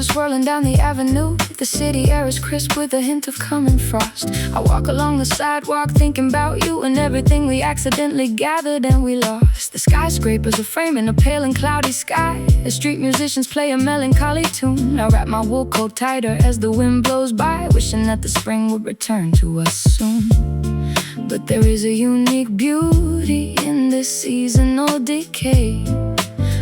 Swirling down the avenue, the city air is crisp with a hint of coming frost. I walk along the sidewalk thinking about you and everything we accidentally gathered and we lost. The skyscrapers are framing a pale and cloudy sky as street musicians play a melancholy tune. I wrap my wool coat tighter as the wind blows by, wishing that the spring would return to us soon. But there is a unique beauty in this seasonal decay,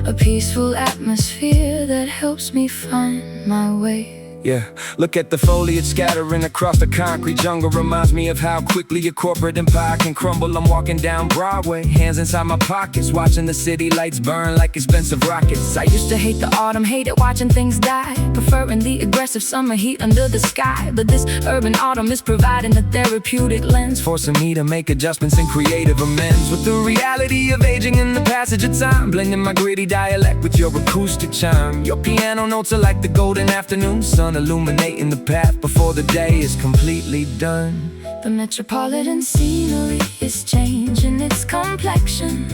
a peaceful atmosphere that helps me find my way. Yeah, look at the foliage scattering across the concrete jungle. Reminds me of how quickly a corporate empire can crumble. I'm walking down Broadway, hands inside my pockets, watching the city lights burn like expensive rockets. I used to hate the autumn, hated watching things die, preferring the aggressive summer heat under the sky. But this urban autumn is providing a therapeutic lens, forcing me to make adjustments and creative amends with the reality of aging and the passage of time, blending my gritty dialect with your acoustic chime. Your piano notes are like the golden afternoon sun, illuminating the path before the day is completely done. The metropolitan scenery is changing its complexion,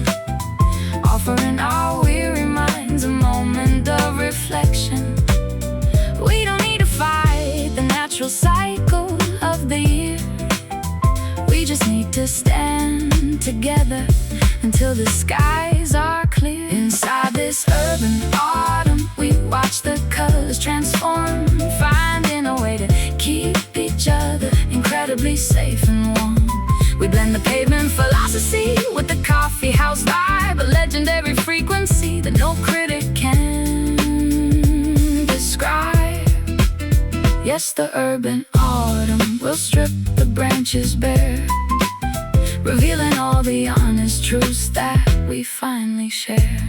offering our weary minds a moment of reflection. We don't need to fight the natural cycle of the year, we just need to stand together until the skies are clear. Inside this urban autumn, we watch the colors transform, finding a way to keep each other incredibly safe and warm. We blend the pavement philosophy with the coffeehouse vibe, a legendary frequency that no critic can describe. Yes, the urban autumn will strip the branches bare, revealing all the honest truths that we finally share.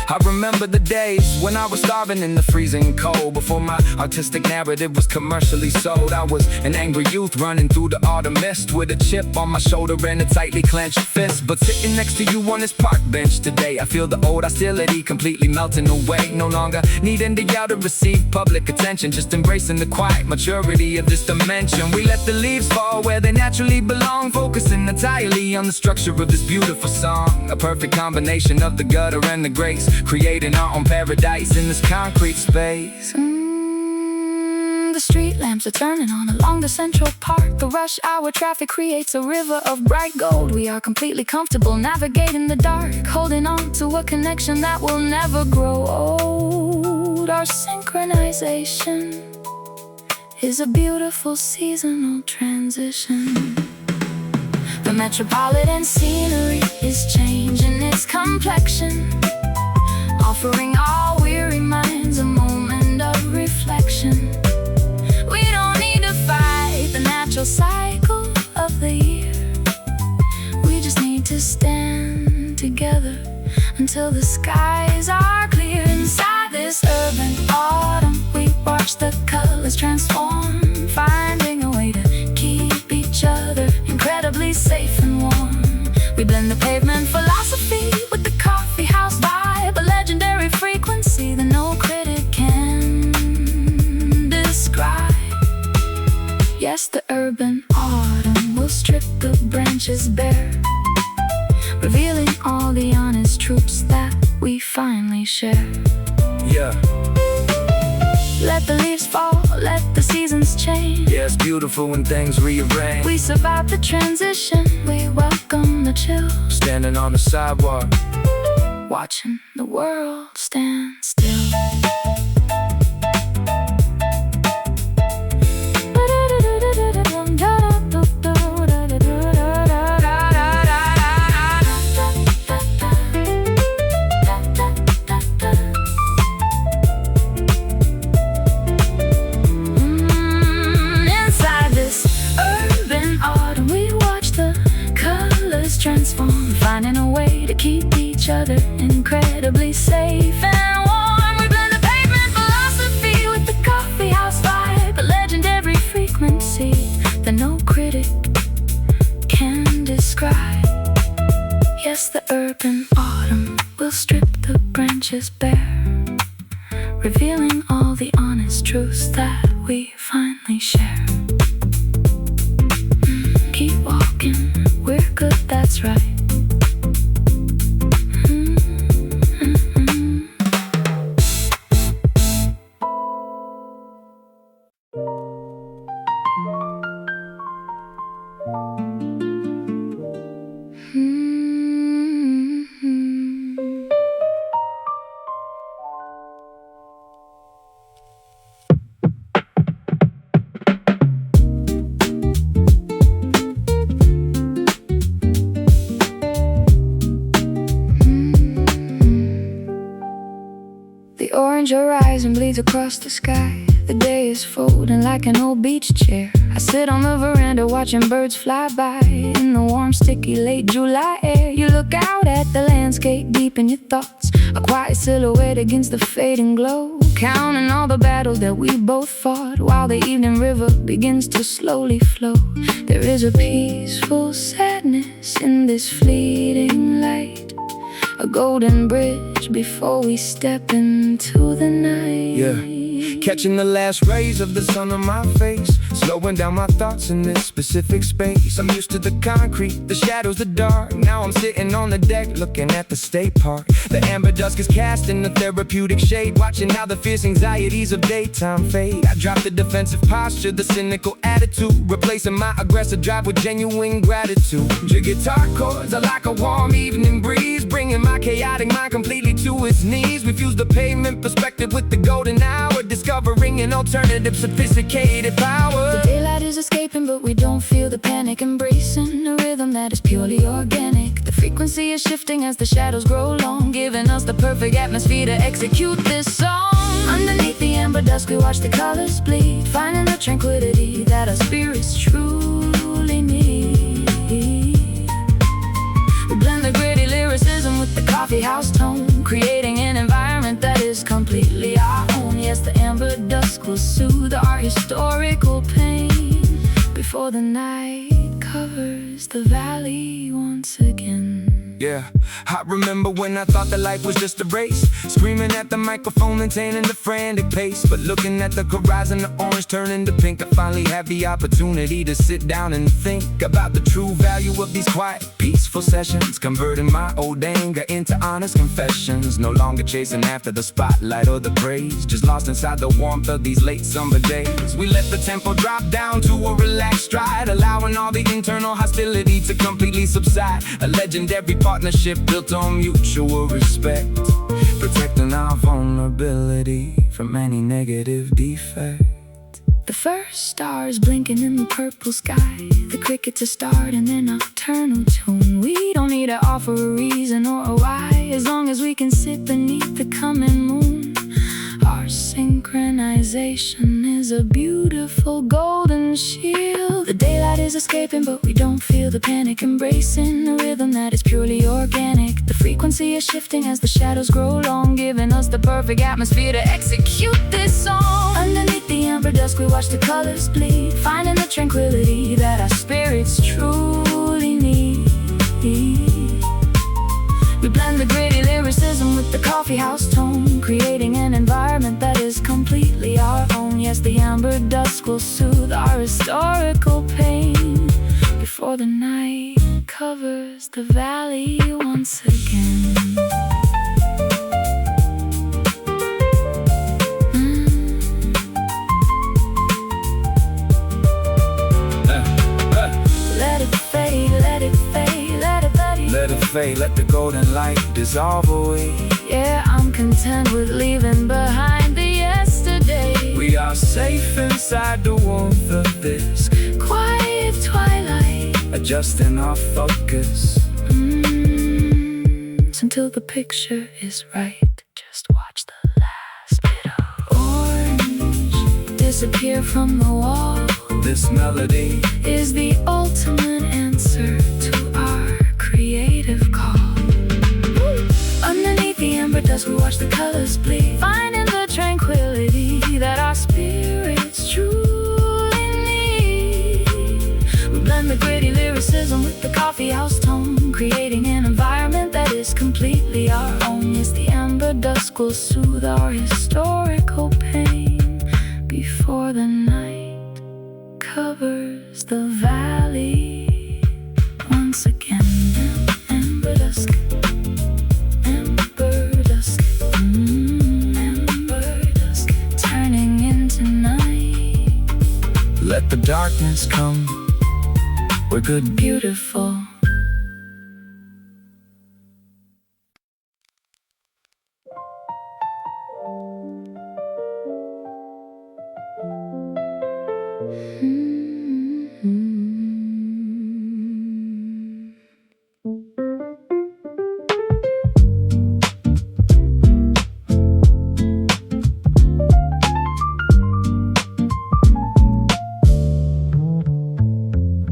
I remember the days when I was starving in the freezing cold, before my artistic narrative was commercially sold. I was an angry youth running through the autumn mist with a chip on my shoulder and a tightly clenched fist. But sitting next to you on this park bench today, I feel the old hostility completely melting away. No longer needing to yell to receive public attention, just embracing the quiet maturity of this dimension. We let the leaves fall where they naturally belong, focusing entirely on the structure of this beautiful song, a perfect combination of the gutter and the grace, creating our own paradise in this concrete space. The street lamps are turning on along the Central Park. The rush hour traffic creates a river of bright gold. We are completely comfortable navigating the dark, holding on to a connection that will never grow old. Our synchronization is a beautiful seasonal transition. The metropolitan scenery is changing its complexion, offering our weary minds a moment of reflection. We don't need to fight the natural cycle of the year, we just need to stand together until the skies are clear. Inside this urban autumn, we watch the colors transform, finding a way to keep each other incredibly safe and warm. We blend the pavement philosophy with the coffeehouse vibe, a legendary frequency that no critic can describe. Yes, the urban autumn will strip the branches bare, revealing all the honest truths that we finally share. Yeah. Let the leaves fall, let the seasons change. Yeah, it's beautiful when things rearrange. We survive the transition, we welcome the chill, standing on the sidewalk, watching the world stand still. Transform, finding a way to keep each other incredibly safe and warm. We blend the pavement philosophy with the coffeehouse vibe, a legendary frequency that no critic can describe. in autumn, we'll strip the branches bare, revealing all the honest truths that we finally share. Keep walking, we're good, that's right. The orange horizon bleeds across the sky. The day is folding like an old beach chair. I sit on the veranda watching birds fly by in the warm, sticky, late July air. You look out at the landscape deep in your thoughts, a quiet silhouette against the fading glow, counting all the battles that we both fought while the evening river begins to slowly flow. There is a peaceful sadness in this fleeting light, a golden bridge before we step into the night. Yeah, catching the last rays of the sun on my face, slowing down my thoughts in this specific space. I'm used to the concrete, the shadows, the dark. Now I'm sitting on the deck looking at the state park. The amber dusk is cast in the therapeutic shade, watching how the fierce anxieties of daytime fade. I drop the defensive posture, the cynical attitude, replacing my aggressive drive with genuine gratitude. Your guitar chords are like a warm evening breeze, bringing my chaotic mind completely to its knees. We fuse the pavement perspective with the golden hour, discovering an alternative, sophisticated power. The daylight is escaping, but we don't feel the panic, embracing a rhythm that is purely organic. The frequency is shifting as the shadows grow long, giving us the perfect atmosphere to execute this song. Underneath the amber dusk we watch the colors bleed, finding the tranquility that our spirits truly need. We blend the gritty lyricism with the coffeehouse tone, creating an environment that is completely our own. Yes, the amber dusk will soothe our historical pain before the night covers the valley once again. Yeah, I remember when I thought that life was just a race, screaming at the microphone, maintaining the frantic pace. But looking at the horizon, the orange turning to pink, I finally had the opportunity to sit down and think about the true value of these quiet, peaceful sessions, converting my old anger into honest confessions. No longer chasing after the spotlight or the praise, just lost inside the warmth of these late summer days. We let the tempo drop down to a relaxed stride, allowing all the internal hostility to completely subside. A legendary partnership built on mutual respect, protecting our vulnerability from any negative defect. The first stars blinking in the purple sky, the crickets a start in their nocturnal tune. We don't need to offer a reason or a why, as long as we can sit beneath the coming moon. Our synchronization is a beautiful golden shield. The daylight is escaping, but we don't feel the panic, embracing a rhythm that is purely organic. The frequency is shifting as the shadows grow long, giving us the perfect atmosphere to execute this song. Underneath the amber dusk we watch the colors bleed, finding the tranquility that our spirits truly need. We blend the gritty lyricism with the coffeehouse tone, creating an environment that is completely our own. Yes, the amber dusk will soothe our historical pain before the night covers the valley once again. Let it fade, let it fade, let it fade. Let it fade, let the golden light dissolve away. Yeah, I'm content with leaving behind the yesterday. We are safe inside the warmth of this quiet twilight, adjusting our focus until the picture is right. Just watch the last bit of orange disappear from the wall. This melody is the ultimate answer to our creative call. Underneath the amber dusk we watch the colors bleed, finding the tranquility that our spirits truly need. We blend the gritty lyricism with the coffeehouse tone, creating an environment that is will soothe our historical pain before the night covers the valley once again. Amber dusk, amber dusk, amber dusk, turning into night. Let the darkness come, we're good, Beautiful.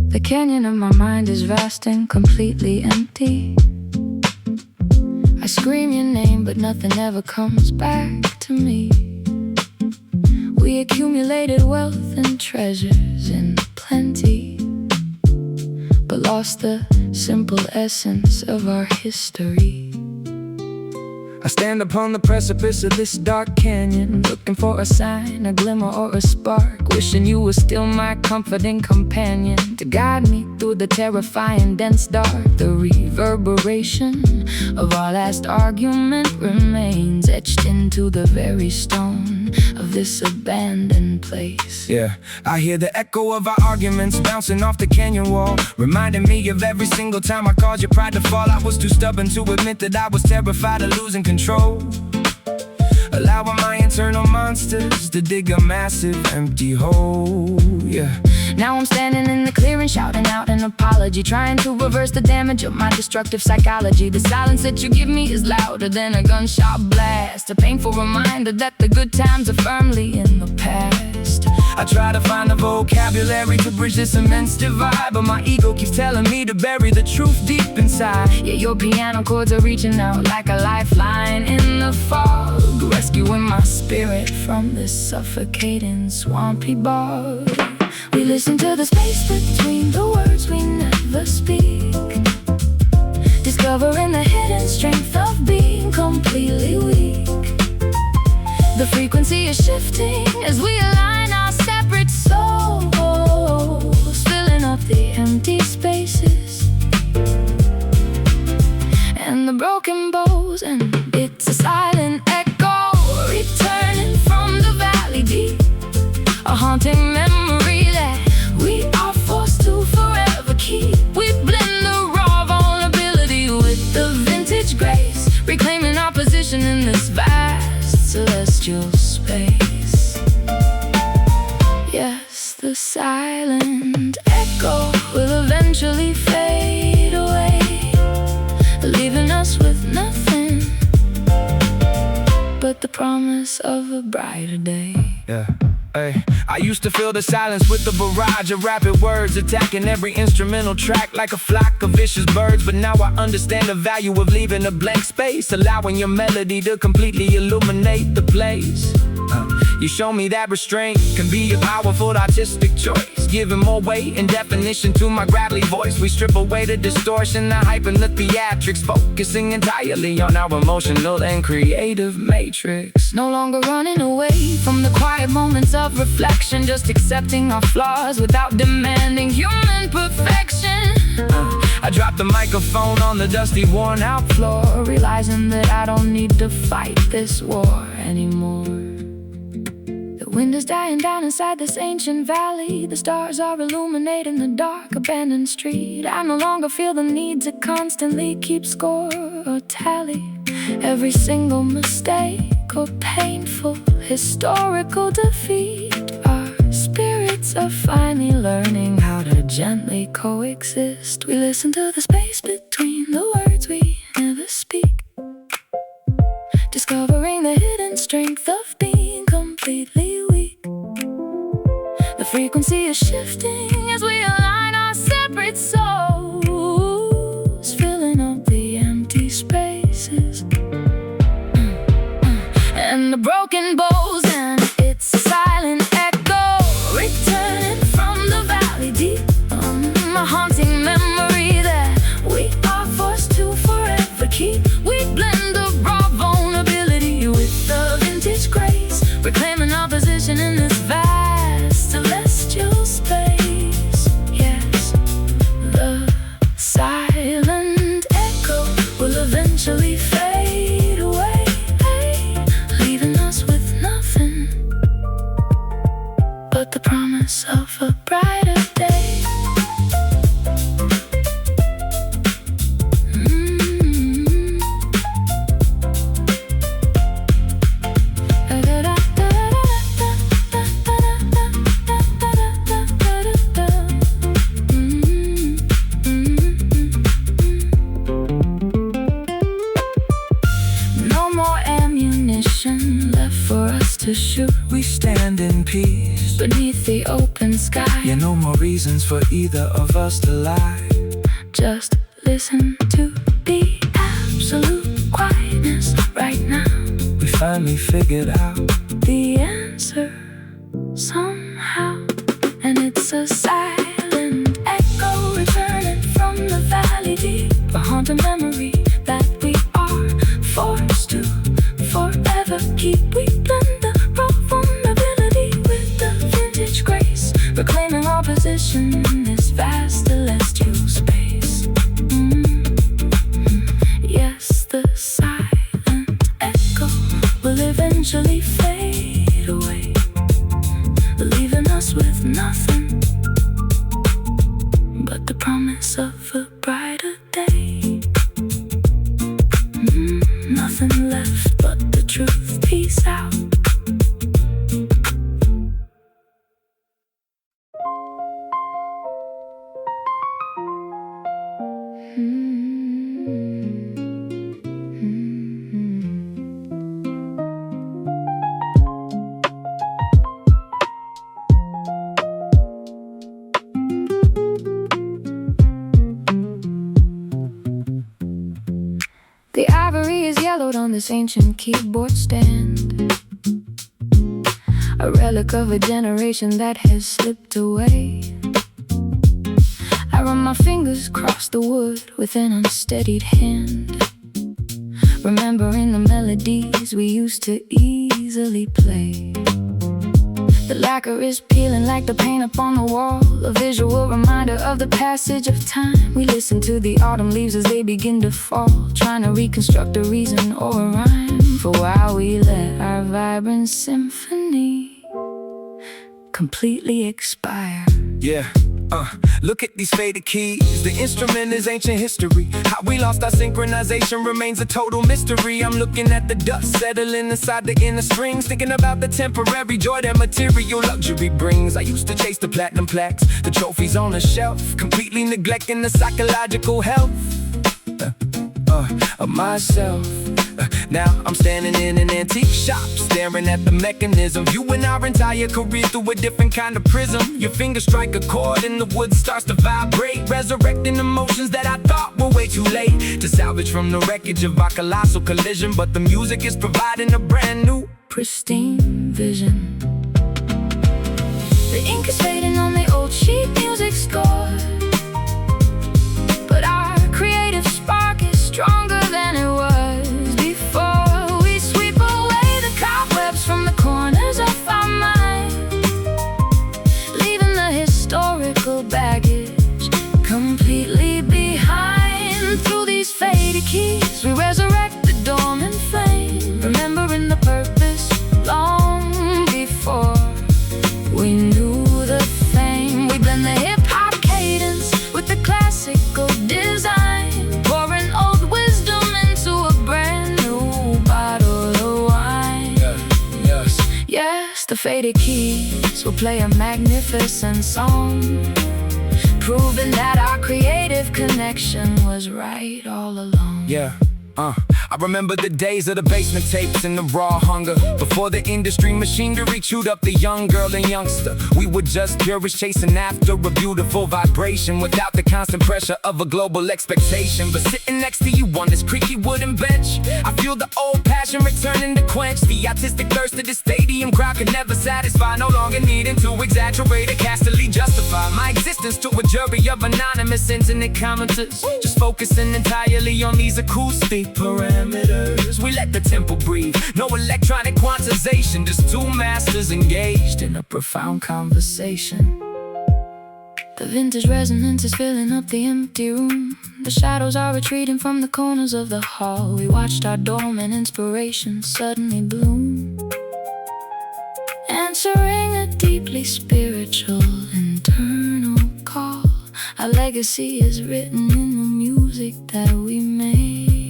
The canyon of my mind is vast and completely empty. I scream your name, but nothing ever comes back to me. We accumulated wealth and treasures in plenty, but lost the simple essence of our history. I stand upon the precipice of this dark canyon, looking for a sign, a glimmer or a spark, wishing you were still my comforting companion, to guide me through the terrifying dense dark. The reverberation of our last argument remains etched into the very stone of this abandoned place. Yeah, I hear the echo of our arguments bouncing off the canyon wall, reminding me of every single time I caused your pride to fall. I was too stubborn to admit that I was terrified of losing control, allowing my internal monsters to dig a massive empty hole. Yeah. Now I'm standing in the clearing, shouting out an apology, trying to reverse the damage of my destructive psychology. The silence that you give me is louder than a gunshot blast, a painful reminder that the good times are firmly in the past. I try to find the vocabulary to bridge this immense divide, but my ego keeps telling me to bury the truth deep inside. Yeah, your piano chords are reaching out like a lifeline in the fog, rescuing my spirit from this suffocating swampy bog. We listen to the space between the words we never speak, discovering the hidden strength of being completely weak. The frequency is shifting as we align our separate souls, filling up the empty spaces and the broken bows, and it's a silent echo returning from the valley deep, a haunting memory that we are forced to forever keep. We blend the raw vulnerability with the vintage grace, reclaiming our position in this vast celestial space. Yes, the silent echo will eventually fade away, leaving us with nothing but the promise of a brighter day. Yeah. Hey, I used to fill the silence with a barrage of rapid words, attacking every instrumental track like a flock of vicious birds. But now I understand the value of leaving a blank space, allowing your melody to completely illuminate the place. You show me that restraint can be a powerful artistic choice, giving more weight and definition to my gravelly voice. We strip away the distortion, the hype and the theatrics, focusing entirely on our emotional and creative matrix. No longer running away from the quiet moments of reflection, just accepting our flaws without demanding human perfection. I drop the microphone on the dusty, worn out floor, realizing that I don't need to fight this war anymore. The wind is dying down inside this ancient valley. The stars are illuminating the dark, abandoned street. I no longer feel the need to constantly keep score or tally every single mistake or painful historical defeat. Our spirits are finally learning how to gently coexist. We listen to the space between the words we never speak, discovering the hidden strength of being completely weak. The frequency is shifting as we align our separate souls, filling up the empty spaces and the broken bows, and it's a silent echo returning from the valley deep, a haunting memory that we are forced to forever keep. We blend the raw vulnerability with peace beneath the open sky. Yeah, no more reasons for either of us to lie. Just listen to the absolute quietness right now. We finally figured out the answer somehow. And it's a silent echo returning from the valley deep, a haunting memory that we are forced to forever keep. We blend the raw vulnerability with the vintage grace, reclaiming our position in this vast celestial space. Yes, the silent echo will eventually fade away, leaving us with nothing but the promise of a brighter day. Nothing left but the truth. Peace out. The ivory is yellowed on this ancient keyboard stand, a relic of a generation that has slipped away. I run my fingers across the wood with an unsteadied hand, remembering the melodies we used to easily play. The lacquer is peeling like the paint upon the wall, a visual reminder of the passage of time. We listen to the autumn leaves as they begin to fall, trying to reconstruct a reason or a rhyme for why we let our vibrant symphony completely expire. Yeah, look at these faded keys. The instrument is ancient history. How we lost our synchronization remains a total mystery. I'm looking at the dust settling inside the inner strings, thinking about the temporary joy that material luxury brings. I used to chase the platinum plaques, the trophies on the shelf, completely neglecting the psychological health of myself. Now I'm standing in an antique shop, staring at the mechanism, viewing our entire career through a different kind of prism. Your fingers strike a chord and the wood starts to vibrate, resurrecting emotions that I thought were way too late to salvage from the wreckage of our colossal collision. But the music is providing a brand new, pristine vision. The ink is fading on the old sheet music score, but our creative spark is stronger than it was. From the corners of our mind, leaving the historical baggage completely behind. Through these faded keys, we resurrect the dormant flame, remembering the purpose long before we knew the fame. We blend the hip-hop cadence with the classical design, pouring old wisdom into a brand new bottle of wine. Yes, the faded keys will play a magnificent song, proving that our creative connection was right all along. Yeah. I remember the days of the basement tapes and the raw hunger, before the industry machinery chewed up the young girl and youngster. We were just purists chasing after a beautiful vibration, without the constant pressure of a global expectation. But sitting next to you on this creaky wooden bench, I feel the old passion returning to quench the artistic thirst of this stadium crowd could never satisfy. No longer needing to exaggerate or castily justify my existence to a jury of anonymous internet commenters, just focusing entirely on these acoustic parameters. We let the tempo breathe, no electronic quantization, just two masters engaged in a profound conversation. The vintage resonance is filling up the empty room. The shadows are retreating from the corners of the hall. We watched our dormant inspiration suddenly bloom, answering a deeply spiritual internal call. Our legacy is written in the music that we make.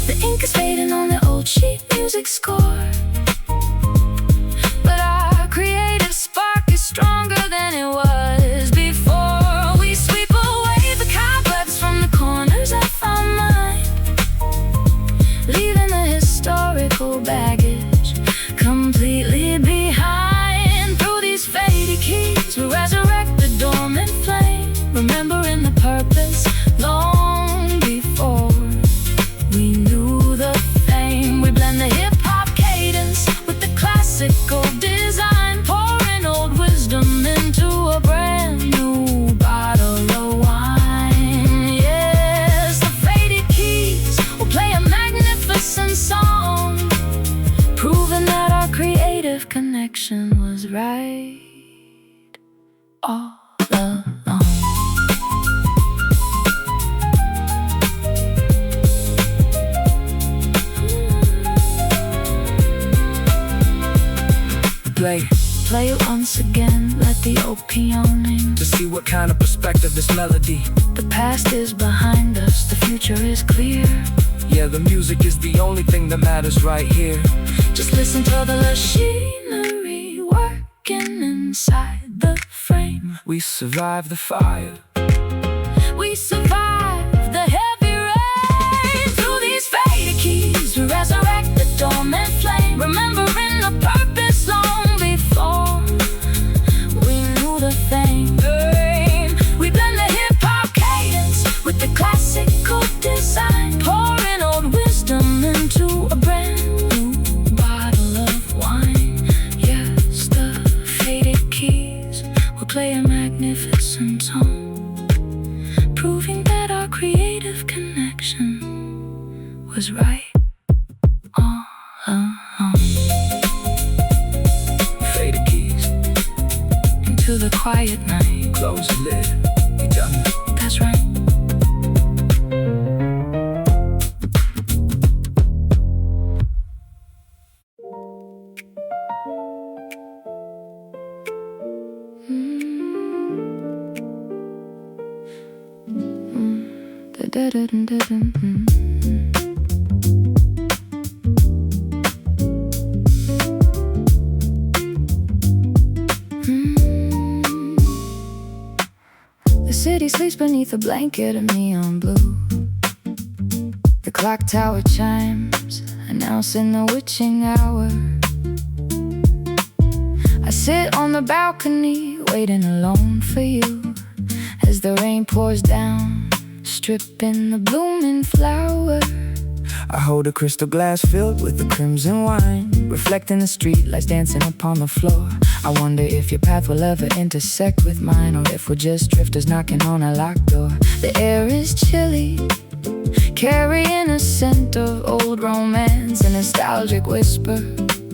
The ink is fading on the old sheet music score, but our creative spark is stronger than it was before. We sweep away the cobwebs from the corners of our mind, leaving the historical baggage completely play. Play it once again, let the old piano in. To see what kind of perspective this melody. The past is behind us, the future is clear. Yeah, the music is the only thing that matters right here. Just listen to the machinery working inside the frame. We survive the fire. We survive the heavy rain. Through these faded keys, we resurrect the dormant flame. Remembering the purpose long before we knew the fame. We blend the hip-hop cadence with the classical design, pouring old wisdom into a brand new bottle of wine. Yes, the faded keys will play a magnificent tone, proving that our creative connection was right all along. Faded keys Into the quiet night. close the lid. You done? That's right. The city sleeps beneath a blanket of neon blue. The clock tower chimes, announcing the witching hour. I sit on the balcony, waiting alone for you, as the rain pours down, stripping the blooming flower. I hold a crystal glass filled with the crimson wine, reflecting the streetlights dancing upon the floor. I wonder if your path will ever intersect with mine, or if we're just drifters knocking on a locked door. The air is chilly, carrying a scent of old romance, a nostalgic whisper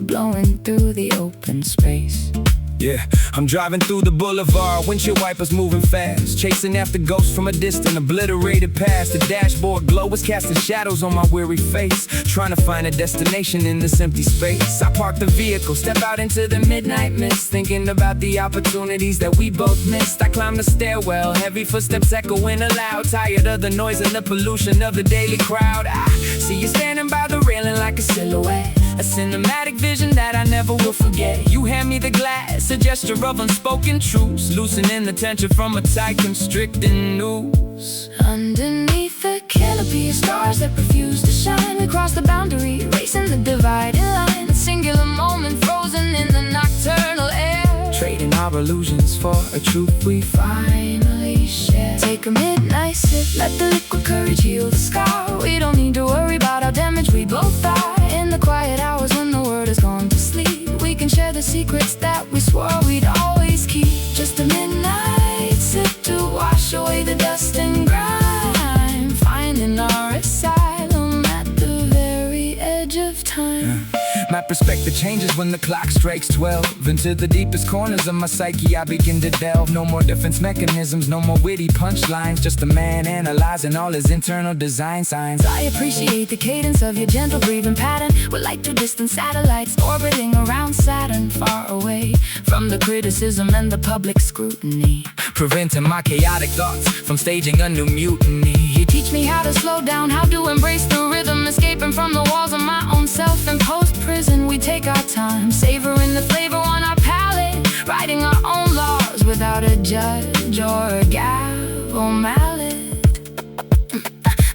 blowing through the open space. Yeah, I'm driving through the boulevard, windshield wipers moving fast, chasing after ghosts from a distant, obliterated past. The dashboard glow is casting shadows on my weary face, trying to find a destination in this empty space. I park the vehicle, step out into the midnight mist, thinking about the opportunities that we both missed. I climb the stairwell, heavy footsteps echoing aloud, tired of the noise and the pollution of the daily crowd. I see you standing by the railing like a silhouette, a cinematic vision that I never will forget. You hand me the glass, a gesture of unspoken truce, loosening the tension from a tight constricting noose. Underneath the canopy of stars that refuse to shine, we cross the boundary, racing the dividing line. A singular moment frozen in the nocturnal air, Trading our illusions for a truth we finally share. Take a midnight sip, let the liquid courage heal the scar. We don't need to worry about how damaged we both are. In the quiet hours when the world has gone to sleep, we can share the secrets that we swore we'd always keep. Just a midnight sip to wash away the dust and grime, finding our asylum at the very edge of time. My perspective changes when the clock strikes 12. Into the deepest corners of my psyche I begin to delve. No more defense mechanisms, no more witty punchlines, just a man analyzing all his internal design signs. I appreciate the cadence of your gentle breathing pattern. We're like two distant satellites orbiting around Saturn, far away from the criticism and the public scrutiny, preventing my chaotic thoughts from staging a new mutiny. You teach me how to slow down, how to embrace the rhythm, escaping from the walls of my own self-imposed prison. We take our time, savoring the flavor on our palate, writing our own laws without a judge or a gavel mallet.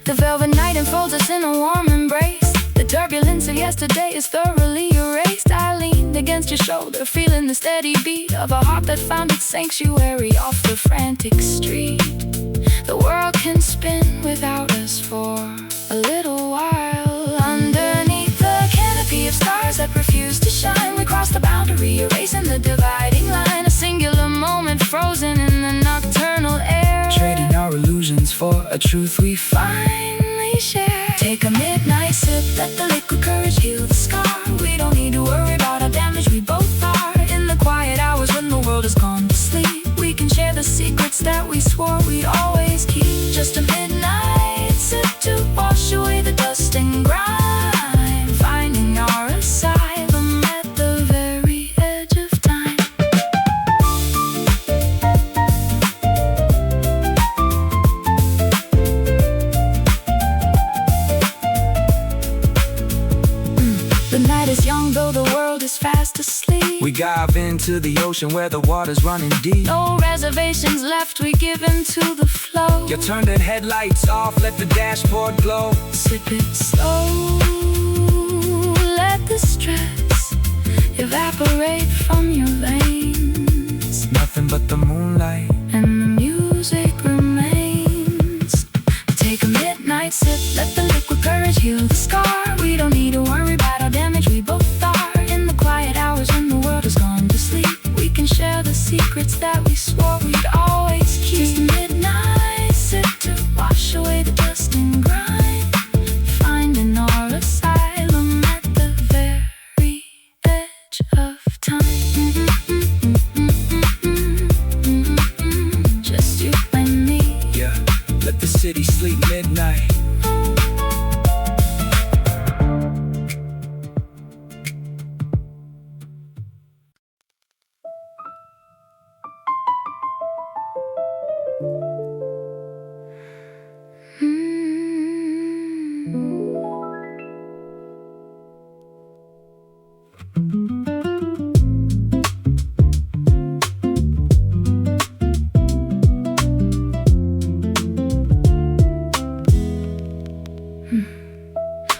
The velvet night enfolds us in a warm embrace. The turbulence of yesterday is thoroughly erased. I leaned against your shoulder, feeling the steady beat of a heart that found its sanctuary off the frantic street. The world can spin without us for a little while. Underneath the canopy of stars that refuse to shine, we cross the boundary, erasing the dividing line. A singular moment frozen in the nocturnal air, Trading our illusions for a truth we finally share. Take a midnight sip, let the liquid courage heal the scar. We don't need to worry about how damaged we both are. In the quiet hours when the world has gone to sleep, we can share the secrets that we swore we'd always keep. Just a midnight sip to wash away the dust and grime, finding our asylum at the very edge of We dive into the ocean where the water's running deep. No reservations left, we give in to the flow. You turn the headlights off, let the dashboard glow. Sip it slow, let the stress evaporate from your veins. Nothing but the moonlight, and the music remains. Take a midnight sip, let the liquid courage heal the scar. We don't need to worry about our damage, we both are. In the quiet hours when the world has gone to sleep, we can share the secrets that we swore we'd always keep. Just a midnight sip to wash away the dust and grime, finding our asylum at the very edge of time. Just you and me. Yeah, let the city sleep midnight.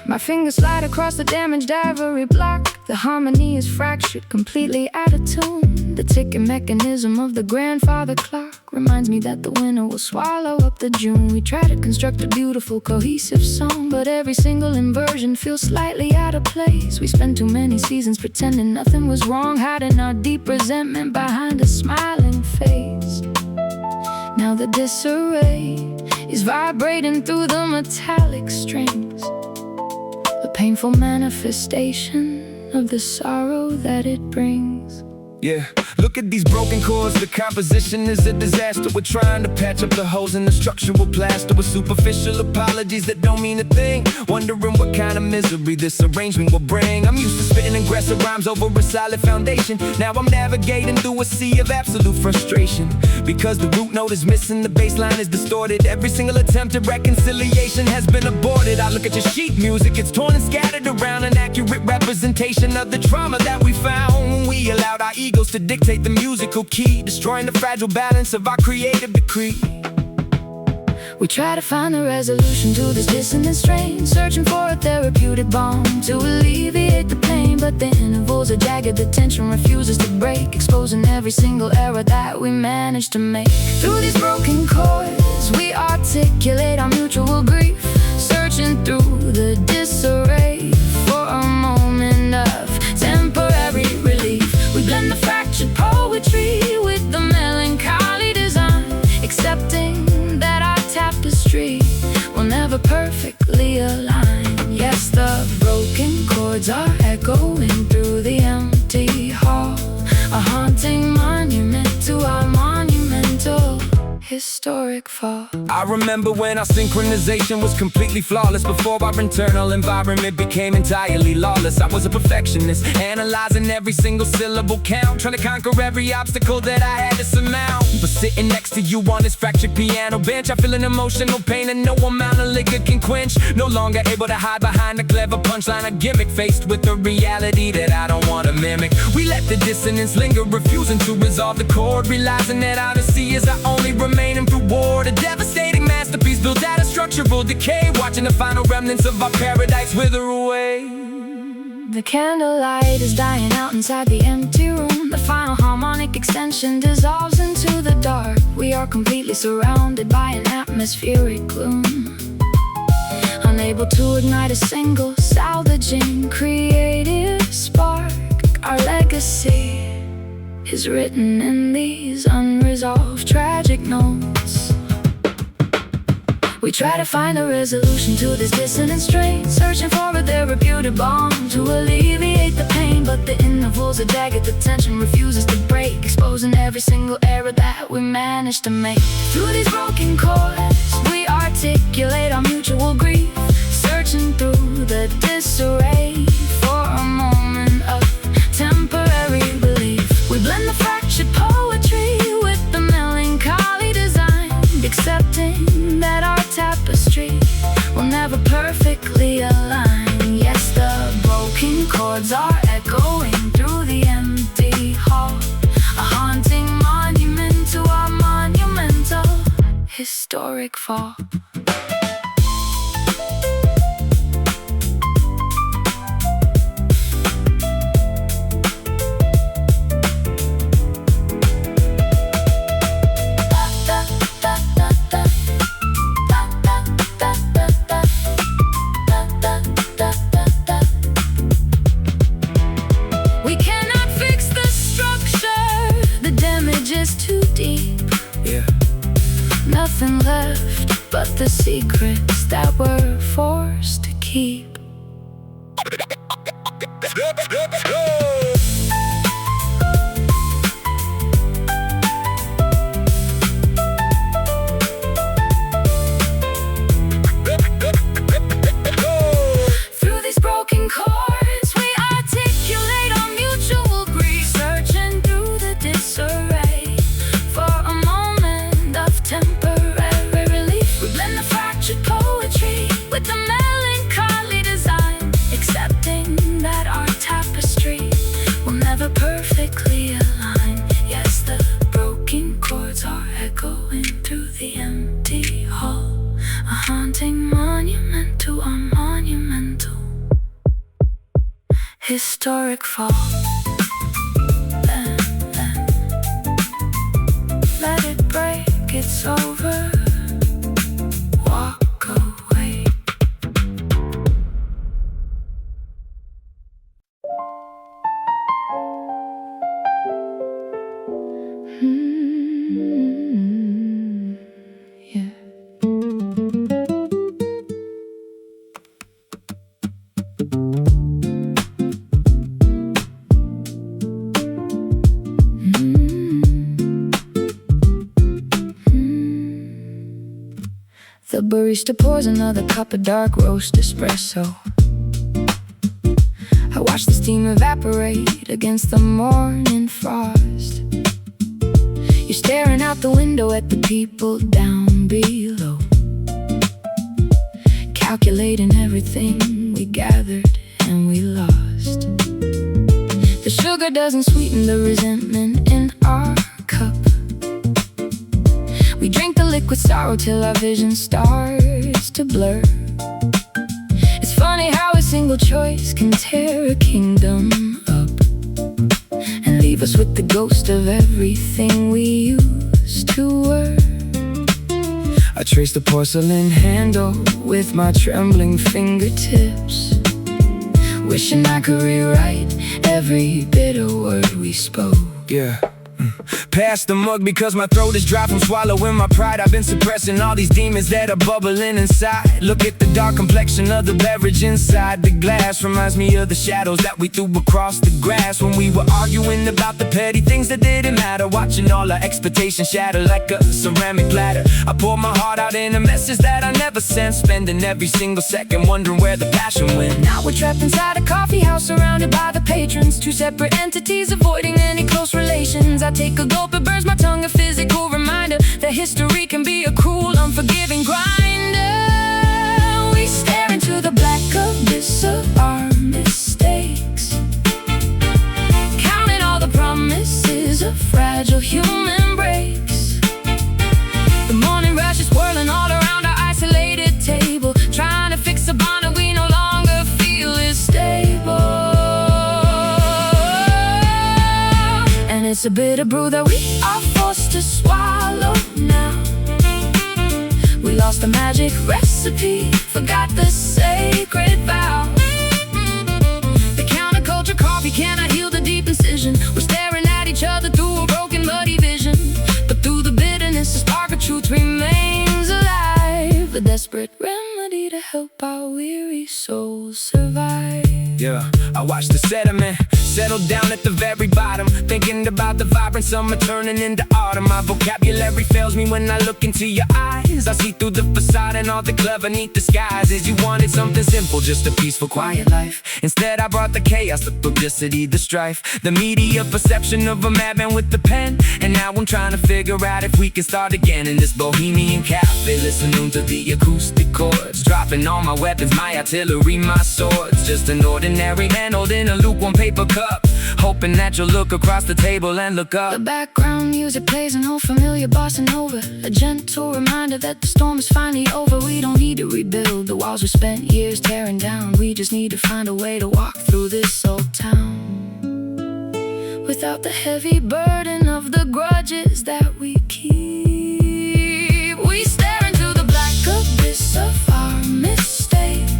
My fingers slide across the damaged ivory block. The harmony is fractured, completely out of tune. The ticking mechanism of the grandfather clock reminds me that the winter will swallow up the June. We try to construct a beautiful, cohesive song, but every single inversion feels slightly out of place. We spend too many seasons pretending nothing was wrong, hiding our deep resentment behind a smiling face. Now the disarray is vibrating through the metallic strings, a painful manifestation of the sorrow that it brings. Yeah, look at these broken chords, the composition is a disaster. We're trying to patch up the holes in the structural plaster with superficial apologies that don't mean a thing. Wondering what kind of misery this arrangement will bring. I'm used to spitting aggressive rhymes over a solid foundation. Now I'm navigating through a sea of absolute frustration, because the root note is missing, the bass line is distorted. Every single attempt at reconciliation has been aborted. I look at your sheet music, it's torn and scattered around, an accurate representation of the trauma that we found. We allowed our egos to dictate the musical key, destroying the fragile balance of our creative decree. We try to find the resolution to this dissonant strain, searching for a therapeutic balm to alleviate the pain. But the intervals are jagged, the tension refuses to break, exposing every single error that we managed to make. Through these broken chords, we articulate our mutual grief, searching through the disarray for a moment of temporary relief. We blend the fractured poetry with the melancholy design, accepting that our tapestry will never perfectly align. Yes, the broken chords are echoing through the empty hall, a haunting monument to our monumental historic fall. I remember when our synchronization was completely flawless, before our internal environment became entirely lawless. I was a perfectionist, analyzing every single syllable count, trying to conquer every obstacle that I had to surmount. But sitting next to you on this fractured piano bench, I feel an emotional pain that no amount of liquor can quench. No longer able to hide behind a clever punchline, a gimmick, faced with a reality that I don't want to mimic. We let the dissonance linger, refusing to resolve the chord, realizing that honesty is our only remaining reward. A devastating masterpiece built out of structural decay, watching the final remnants of our paradise wither away. The candlelight is dying out inside the empty room. The final harmonic extension dissolves into the dark. We are completely surrounded by an atmospheric gloom, unable to ignite a single salvaging creative spark. Our legacy is written in these unresolved tragic notes. We try to find a resolution to this dissonant strain, searching for a therapeutic balm to alleviate the pain. But the intervals are jagged, the tension refuses to break, exposing every single error that we managed to make. Through these broken chords, we articulate our mutual grief, searching through the disarray for a moment of temporary relief. We blend the fractured poetry with the melancholy design, accepting that our tapestry will never perfectly align. Yes, the broken chords are echoing through the empty historic fall. We cannot fix the structure, the damage is too deep. Yeah. Nothing left but the secrets that we're forced to keep. Through these broken chords, we articulate our mutual grief, searching through the disarray for a moment of temporary relief. We blend the fractured poetry with the melancholy design, accepting that our tapestry will never perfectly align. Yes, the broken chords are echoing through the empty hall, a haunting monument to our monumental historic fall. Let it break, it's over. Walk away. Yeah. The barista pours another cup of dark roast espresso. I watch the steam evaporate against the morning frost. You're staring out the window at the people down below, calculating everything we gathered and we lost. The sugar doesn't sweeten the resentment in our cup. We drink the liquid sorrow till our vision starts to blur. It's funny how a single choice can tear a kingdom up and leave us with the ghost of everything we used to were. I trace the porcelain handle with my trembling fingertips, wishing I could rewrite every bitter word we spoke. Yeah. Pass the mug because my throat is dry from swallowing my pride. I've been suppressing all these demons that are bubbling inside. Look at the dark complexion of the beverage inside the glass. Reminds me of the shadows that we threw across the grass when we were arguing about the petty things that didn't matter. Watching all our expectations shatter like a ceramic platter. I pour my heart out in a message that I never sent, spending every single second wondering where the passion went. Now we're trapped inside a coffee house surrounded by the patrons, two separate entities avoiding any close relations. I take a gulp, it burns my tongue, a physical reminder that history can be a cruel, unforgiving grinder. We stare into the black abyss of our mistakes, counting all the promises of fragile human breaks. The morning rush is whirling all around our isolated table, trying to fix a bond that we no longer feel is stable. It's a bitter brew that we are forced to swallow now. We lost the magic recipe, forgot the sacred vow. The counterculture coffee cannot heal the deep incision. We're staring at each other through a broken, muddy vision, but through the bitterness, a spark of truth remains alive, a desperate remedy to help our weary souls survive. Yeah, I watch the sediment settle down at the very bottom, thinking about the vibrant summer turning into autumn. My vocabulary fails me when I look into your eyes. I see through the facade and all the clever neat disguises. You wanted something simple, just a peaceful, quiet life. Instead I brought the chaos, the publicity, the strife, the media perception of a madman with the pen. And now I'm trying to figure out if we can start again in this bohemian cafe, listening to the acoustic chords, dropping all my weapons, my artillery, my swords. Just an ordinary man holding a lukewarm paper cup, hoping that you'll look across the table and look up. The background music plays an old familiar bossa nova, a gentle reminder that the storm is finally over. We don't need to rebuild the walls we spent years tearing down. We just need to find a way to walk through this old town without the heavy burden of the grudges that we keep. We stare into the black abyss of our mistakes,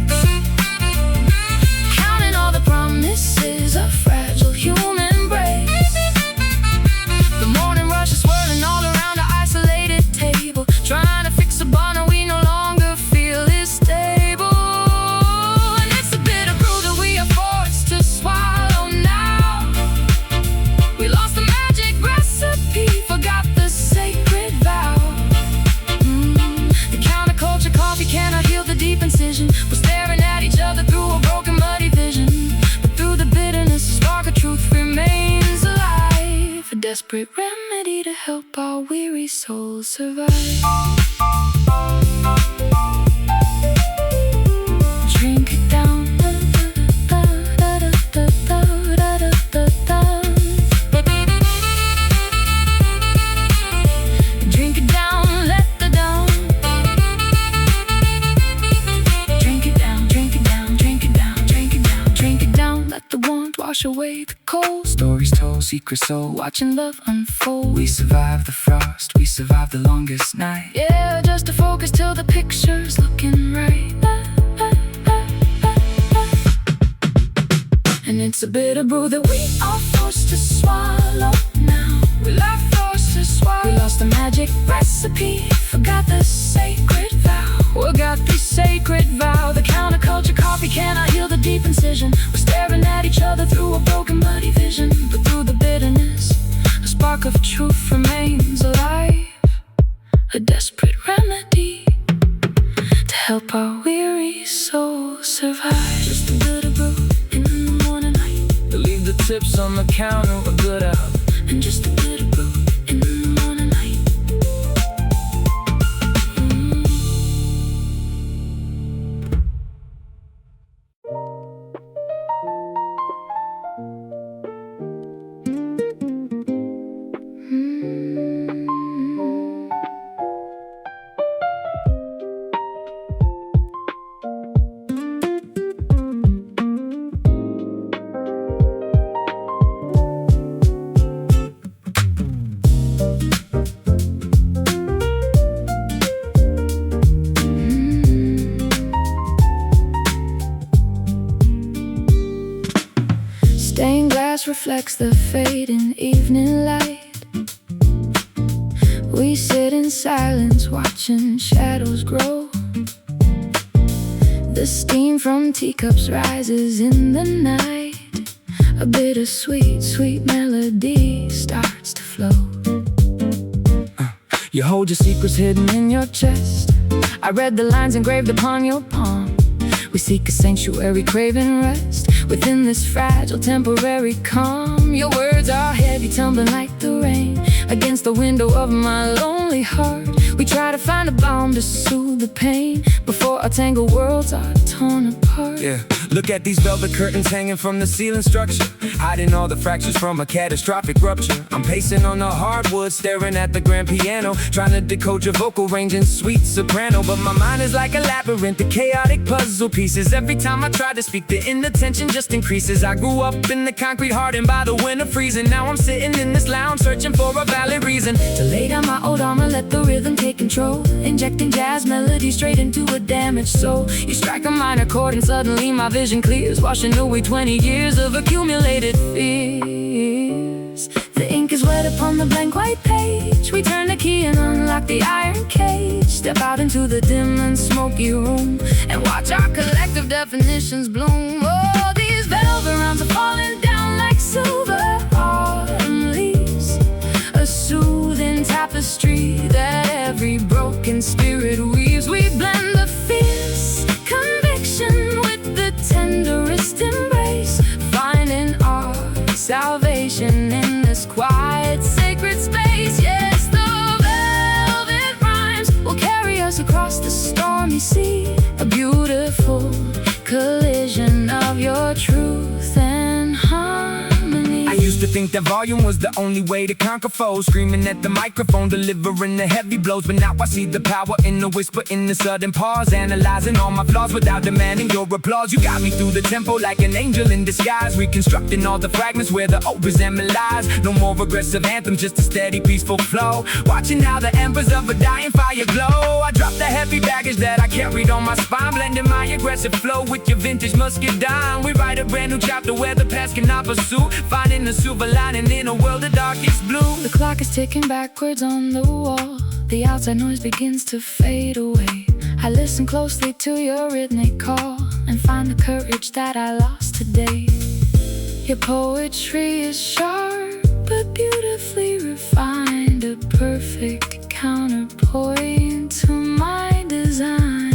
counting all the promises of fragile human embrace. The morning rush is swirling all around our isolated table, trying to fix a bond that we no longer feel is stable. And it's a bitter brew that we are forced to swallow now. We lost the magic recipe, forgot the sacred vow. The counterculture coffee cannot heal the deep incision. We're staring at each other through a broken, muddy vision, but through the bitterness, a spark of truth remains alive, a desperate remedy to help our weary souls survive. Drink it down. Drink it down, let the down. Drink it down, drink it down, drink it down, drink it down, drink it down. Let the warmth wash away the cold. Stories told, secrets sold, watching love unfold. We survived the frost, we survived the longest night. Yeah, just to focus till the picture's looking right. And it's a bitter brew that we are forced to swallow now. We are forced to swallow. We lost the magic recipe, forgot the sacred vow. We got the sacred vow. The counterculture coffee cannot heal the deep incision. We're staring at each other through a broken, muddy vision, but through the bitterness, a spark of truth remains alive, a desperate remedy to help our weary souls survive. Just a bitter brew in the morning light, To leave the tips on the counter, a good out. and just a bitter brew in the morning light. Stained glass reflects the fading evening light. We sit in silence, watching shadows grow. The steam from teacups rises in the night. A bittersweet, sweet melody starts to flow. You hold your secrets hidden in your chest. I read the lines engraved upon your palm. We seek a sanctuary, craving rest within this fragile, temporary calm. Your words are heavy, tumbling like the rain against the window of my lonely heart. We try to find a balm to soothe the pain before our tangled worlds are torn apart. Yeah, look at these velvet curtains hanging from the ceiling structure, hiding all the fractures from a catastrophic rupture. I'm pacing on the hardwood, staring at the grand piano, trying to decode your vocal range in sweet soprano. But my mind is like a labyrinth of chaotic puzzle pieces. Every time I try to speak, the inattention just increases. I grew up in the concrete, hardened by the winter freezing. Now I'm sitting in this lounge, searching for a valid reason to lay down my old armor, let the rhythm take control, injecting jazz melody straight into a damaged soul. You strike a minor chord and suddenly my vision clears, washing away 20 years of accumulated fears. The ink is wet upon the blank white page. We turn the key and unlock the iron cage, step out into the dim and smoky room, and watch our collective definitions bloom. Oh, these velvet rounds are falling down like silver autumn leaves, a soothing tapestry that every broken spirit us across the stormy sea. A beautiful collision of your truth and harmony. I used to think that volume was the only way to conquer foes, screaming at the microphone, delivering the heavy blows. But now I see the power in the whisper, in the sudden pause, analyzing all my flaws without demanding your applause. You got me through the tempo like an angel in disguise, reconstructing all the fragments where the old resentment lies. No more aggressive anthems, just a steady, peaceful flow, watching how the embers of a dying fire glow. I drop the heavy baggage that I carried on my spine, blending my aggressive flow with your vintage muscadine. We write a brand new chapter where the past cannot pursue, finding the silver lining in a world of darkest blue. The clock is ticking backwards on the wall. The outside noise begins to fade away. I listen closely to your rhythmic call and find the courage that I lost today. Your poetry is sharp but beautifully refined, a perfect counterpoint to my design.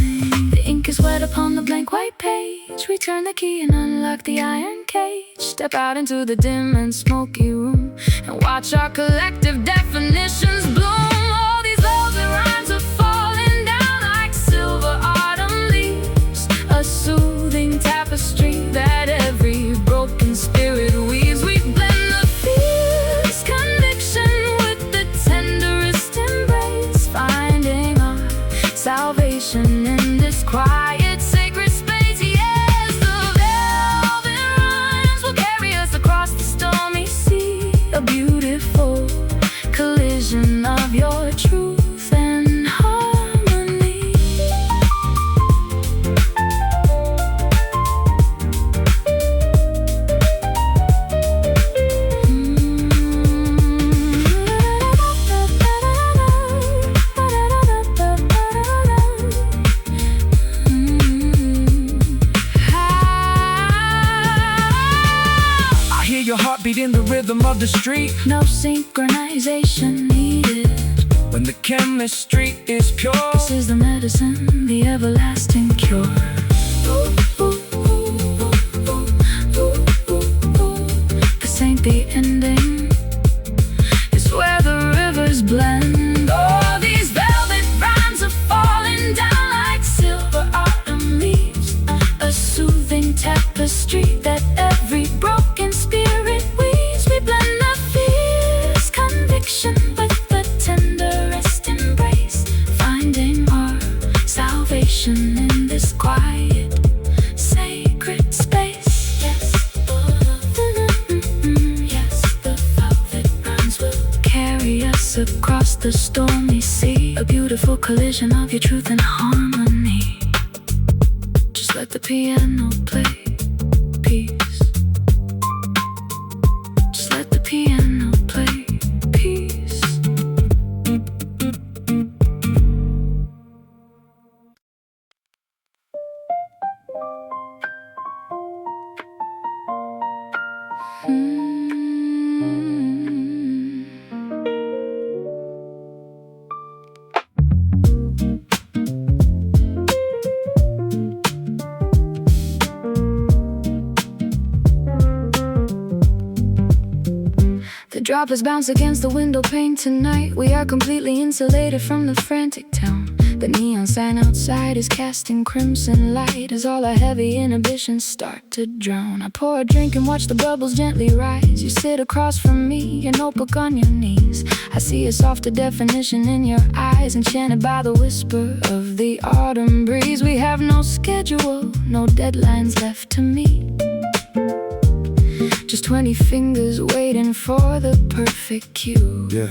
The ink is wet upon the blank white page. We turn the key and unlock the iron cage. Step out into the dim and smoky room and watch our collective definitions bloom. All these velvet rhymes are falling down like silver autumn leaves, a soothing tapestry that every broken spirit weaves. We blend the fierce conviction with the tenderest embrace, finding our salvation in this quiet, sacred space. Yes, the velvet rhymes will carry us across the stormy sea. A beautiful collision of your truth and harmony. I hear your heartbeat in the rhythm of the street, No synchronization needed. when the chemistry is pure. This is the medicine, the everlasting cure. This ain't the ending, it's where the rivers blend. Oh, these velvet rhymes are falling down like silver autumn leaves, a soothing tapestry that every broken spirit weaves. We blend the fierce conviction with the tenderest embrace, finding our salvation in this quiet, sacred space. Yes, yes, the velvet rhymes will carry us across the stormy sea. A beautiful collision of your truth and harmony. Just let the piano play peace. Just let the piano play peace. The droplets bounce against the window pane tonight. We are completely insulated from the frantic town. The neon sign outside is casting crimson light as all our heavy inhibitions start to drown. I pour a drink and watch the bubbles gently rise. You sit across from me, your notebook on your knees. I see a softer definition in your eyes, enchanted by the whisper of the autumn breeze. We have no schedule, no deadlines left to meet. Just 20 fingers waiting for the perfect cue. Yeah.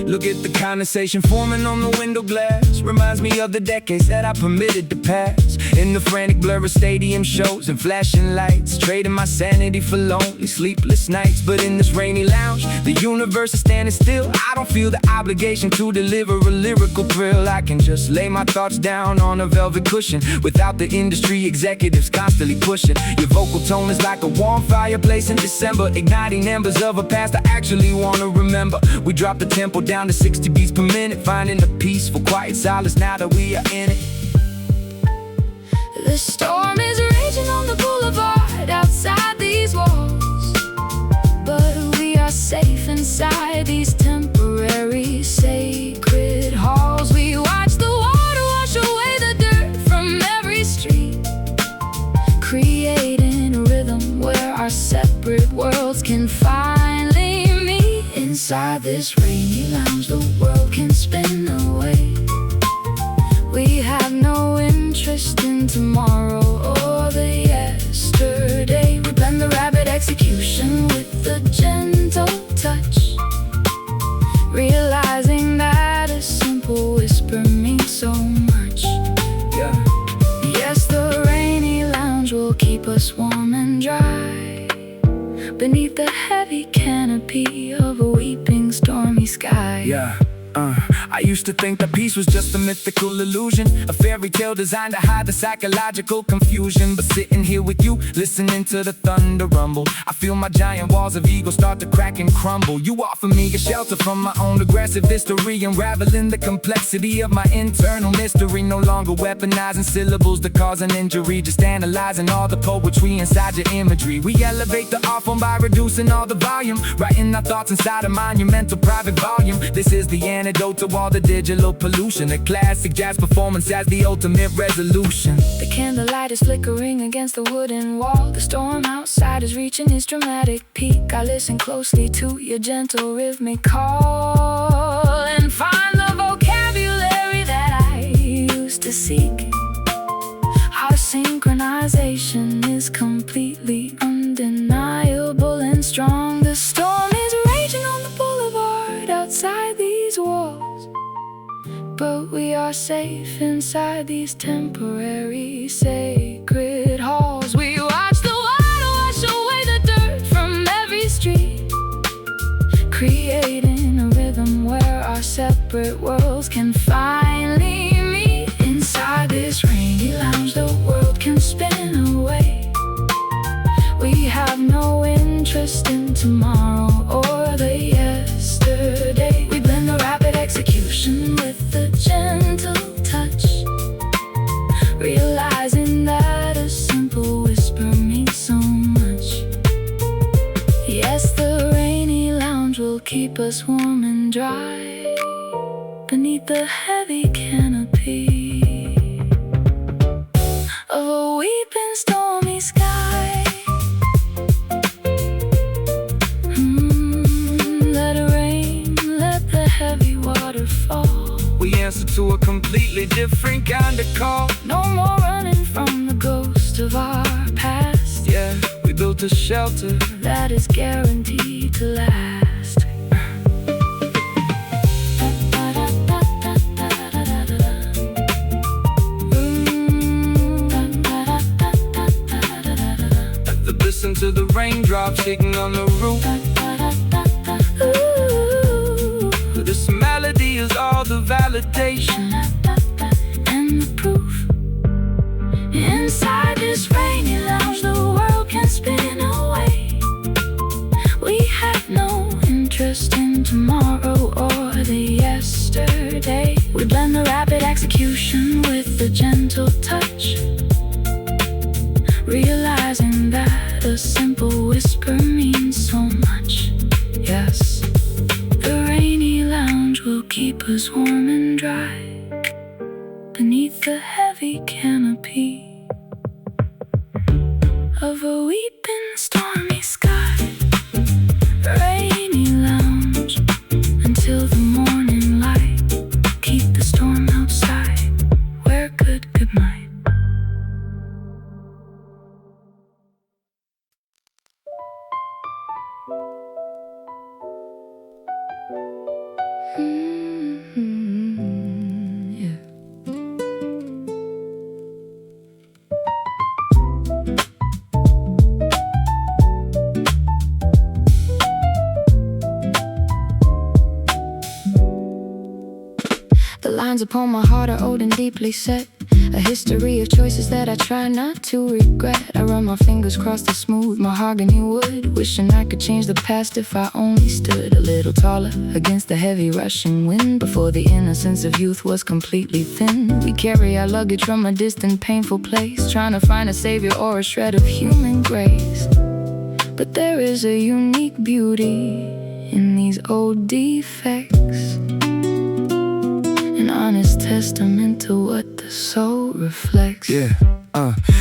Look at the condensation forming on the window glass. Reminds me of the decades that I permitted to pass in the frantic blur of stadium shows and flashing lights, trading my sanity for lonely, sleepless nights. But in this rainy lounge, the universe is standing still. I don't feel the obligation to deliver a lyrical thrill. I can just lay my thoughts down on a velvet cushion without the industry executives constantly pushing. Your vocal tone is like a warm fireplace in December, igniting embers of a past I actually want to remember. We drop the tempo down to 60 beats per minute, finding a peaceful, quiet solace now that we are in it. The storm is raging on the boulevard outside these walls, but we are safe inside these temporary sacred halls. We watch the walls Inside this rainy lounge, the world can spin away. We have no interest in tomorrow or the yesterday. We blend the rapid execution with the gentle touch, realizing that a simple whisper means so much. Yeah. Yes, the rainy lounge will keep us warm and dry beneath the heavy canopy of a weeping stormy sky. Yeah. I used to think that peace was just a mythical illusion, a fairy tale designed to hide the psychological confusion. But sitting here with you, listening to the thunder rumble, I feel my giant walls of ego start to crack and crumble. You offer me a shelter from my own aggressive history, unraveling the complexity of my internal mystery. No longer weaponizing syllables to cause an injury, just analyzing all the poetry inside your imagery. We elevate the art form by reducing all the volume, writing our thoughts inside a monumental private volume. This is the antidote to all the digital pollution, a classic jazz performance as the ultimate resolution. The candlelight is flickering against the wooden wall. The storm outside is reaching its dramatic peak. I listen closely to your gentle rhythmic call and find the vocabulary that I used to seek. Our synchronization is completely undeniable and strong. The storm is raging on the boulevard outside these walls, but we are safe inside these temporary sacred halls. We watch the water wash away the dirt from every street, creating a rhythm where our separate worlds can finally meet. Inside this rainy lounge, the world can spin away. We have no interest in tomorrow or the yesterday. We blend the rapid execution with the gentle touch, realizing that a simple whisper means so much. Yes, the rainy lounge will keep us warm and dry beneath the heavy canopy of a weeping stormy sky. Let it rain, let the heavy water fall. We answer to a completely different kind of call. No more running from the ghost of our past. Yeah, we built a shelter that is guaranteed to last. Listen to the raindrops hitting on the roof. This melody is all the validation and the proof. Inside this rainy lounge, the world can spin away. We have no interest in tomorrow or the yesterday. We blend the rapid execution with the gentle touch, realizing that a simple whisper means so much. Yes, the rainy lounge will keep us warm and dry beneath the heavy canopy of a weeping stormy sky. Rainy lounge until the morning light. Keep the storm outside. Wear good night. Yeah. The lines upon my heart are old and deeply set, a history of choices that I try not to regret. I run my fingers across the smooth mahogany wood, wishing I could change the past if I only stood a little taller against the heavy rushing wind. Before the innocence of youth was completely thin, we carry our luggage from a distant painful place, trying to find a savior or a shred of human grace. But there is a unique beauty in these old defects, an honest testament to what the soul reflects. Yeah,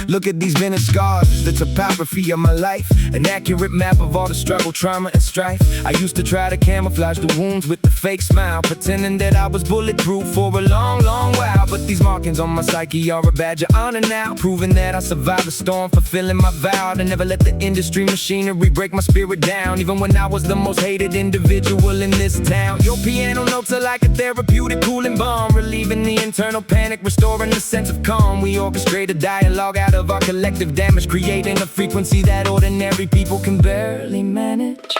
Look at these vintage scars, the topography of my life, an accurate map of all the struggle, trauma, and strife. I used to try to camouflage the wounds with the fake smile, pretending that I was bulletproof for a long, long while. But these markings on my psyche are a badge of honor now, proving that I survived the storm, fulfilling my vow to never let the industry machinery break my spirit down. Even when I was the most hated individual in this town, your piano notes are like a therapeutic cooling balm, relieving the internal panic, restoring the sense of calm. We orchestrate a dialogue out of our collective damage, creating a frequency that ordinary people can barely manage.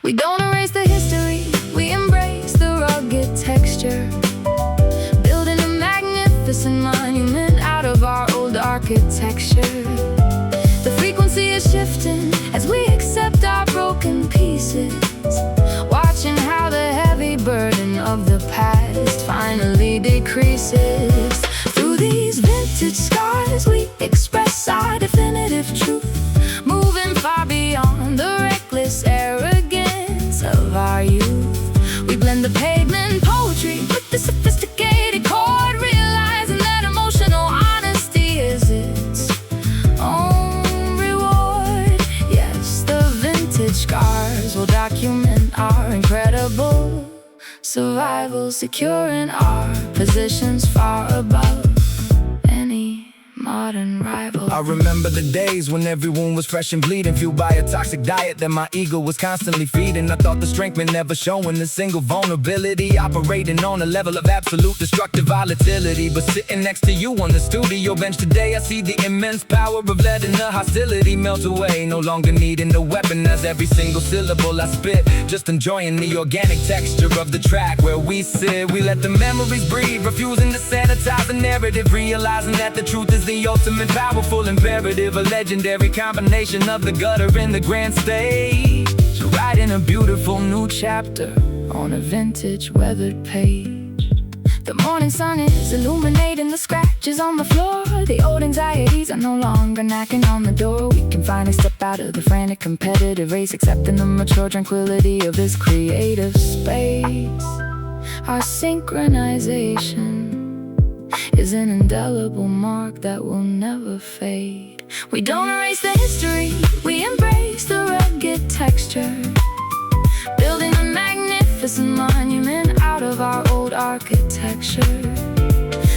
We don't erase the history, we embrace the rugged texture, building a magnificent monument out of our old architecture. The frequency is shifting as we accept our broken pieces, watching how the heavy burden of the past finally decreases. Through these vintage scars we express our definitive truth, moving far beyond the reckless arrogance of our youth. We blend the pavement poetry with the sophisticated chord, realizing that emotional honesty is its own reward. Yes, the vintage scars will document our incredible survival, securing our positions far above any modern rival. I remember the days when everyone was fresh and bleeding, fueled by a toxic diet that my ego was constantly feeding. I thought the strength meant never showing a single vulnerability, operating on a level of absolute destructive volatility. But sitting next to you on the studio bench today, I see the immense power of letting the hostility melt away, no longer needing a weapon as every single syllable I spit, just enjoying the organic texture of the track where we sit. We let the memories breathe, refusing to sanitize the narrative, realizing that the truth is the ultimate powerful imperative, a legendary combination of the gutter and the grand stage, writing a beautiful new chapter on a vintage weathered page. The morning sun is illuminating the scratches on the floor. The old anxieties are no longer knocking on the door. We can finally step out of the frantic competitive race, accepting the mature tranquility of this creative space. Our synchronization is an indelible mark that will never fade. We don't erase the history, we embrace the rugged texture, building a magnificent monument out of our old architecture.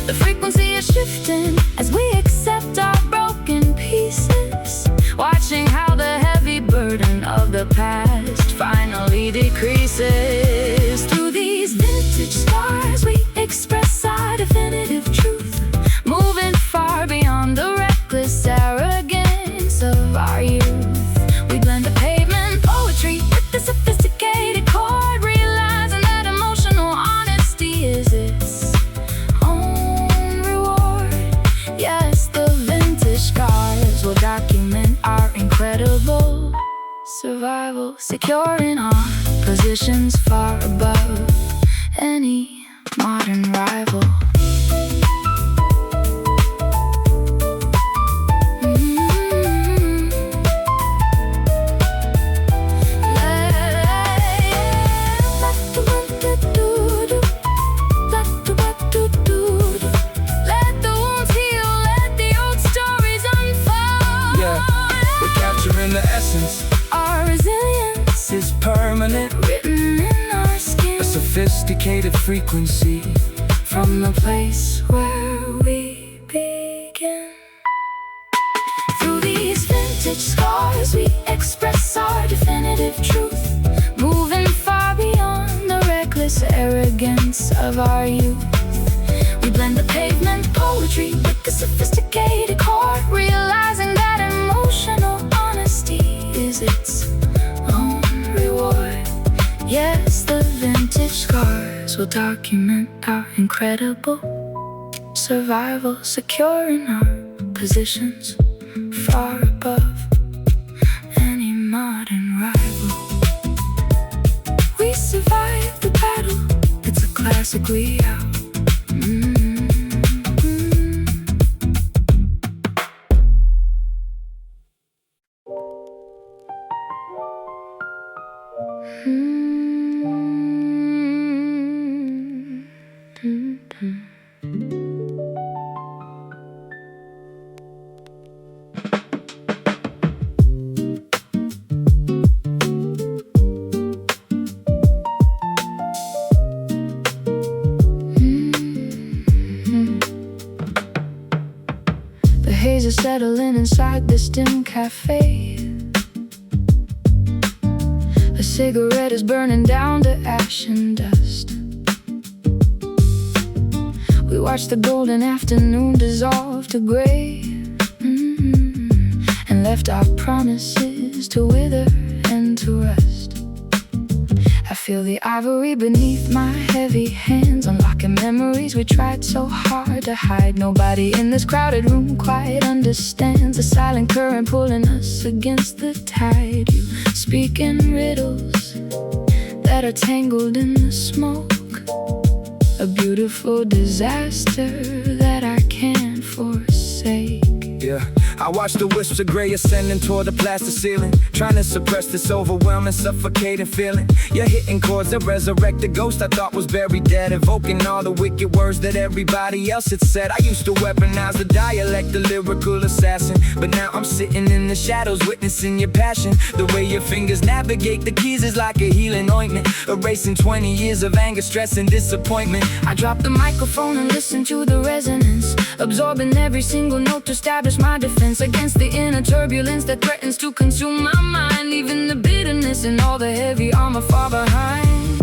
The frequency is shifting as we accept our broken pieces, watching how the heavy burden of the past finally decreases. Through these vintage scars we express our definitive truth, moving far beyond the reckless arrogance of our youth. We blend the pavement poetry with the sophisticated chord, realizing that emotional honesty is its own reward. Yes, the vintage scars will document our incredible survival, securing our positions far above any modern rival. Our resilience is permanent, Written in our skin, a sophisticated frequency from the place where we begin. Through these vintage scars we express our definitive truth, moving far beyond the reckless arrogance of our youth. We blend the pavement poetry with the sophisticated chord, realizing that emotional honesty is its own reward. Yes, the vintage scars will document our incredible survival, securing our positions far above any modern rival. We survived the battle, it's a classic we out. memories are settling inside this dim cafe. A cigarette is burning down to ash and dust. We watch the golden afternoon dissolve to gray, and left our promises to wither and to rust. I feel the ivory beneath my heavy hands, unlocking memories we tried so hard to hide. Nobody in this crowded room quite understands the silent current pulling us against the tide. You speak in riddles that are tangled in the smoke, a beautiful disaster that I can't forsake. Yeah, I watch the wisps of gray ascending toward the plaster ceiling, trying to suppress this overwhelming, suffocating feeling. You're hitting chords that resurrect the ghost I thought was buried dead, evoking all the wicked words that everybody else had said. I used to weaponize the dialect, the lyrical assassin, but now I'm sitting in the shadows witnessing your passion. The way your fingers navigate the keys is like a healing ointment, erasing 20 years of anger, stress, and disappointment. I drop the microphone and listen to the resonance, absorbing every single note to establish my defense against the inner turbulence that threatens to consume my mind, leaving the bitterness and all the heavy armor far behind.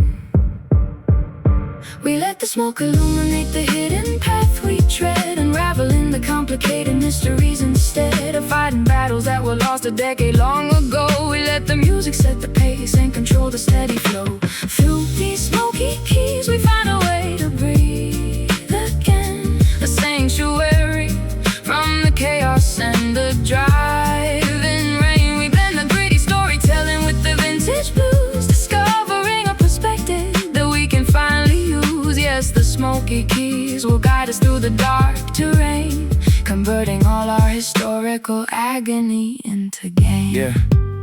We let the smoke illuminate the hidden path we tread, unraveling the complicated mysteries instead of fighting battles that were lost a decade long ago. We let the music set the pace and control the steady flow. Through these smoky keys we find a way to breathe again, a sanctuary from the chaos and the driving rain. We blend the gritty storytelling with the vintage blues, discovering a perspective that we can finally use. Yes, the smoky keys will guide us through the dark terrain, converting all our historical agony into gain. Yeah,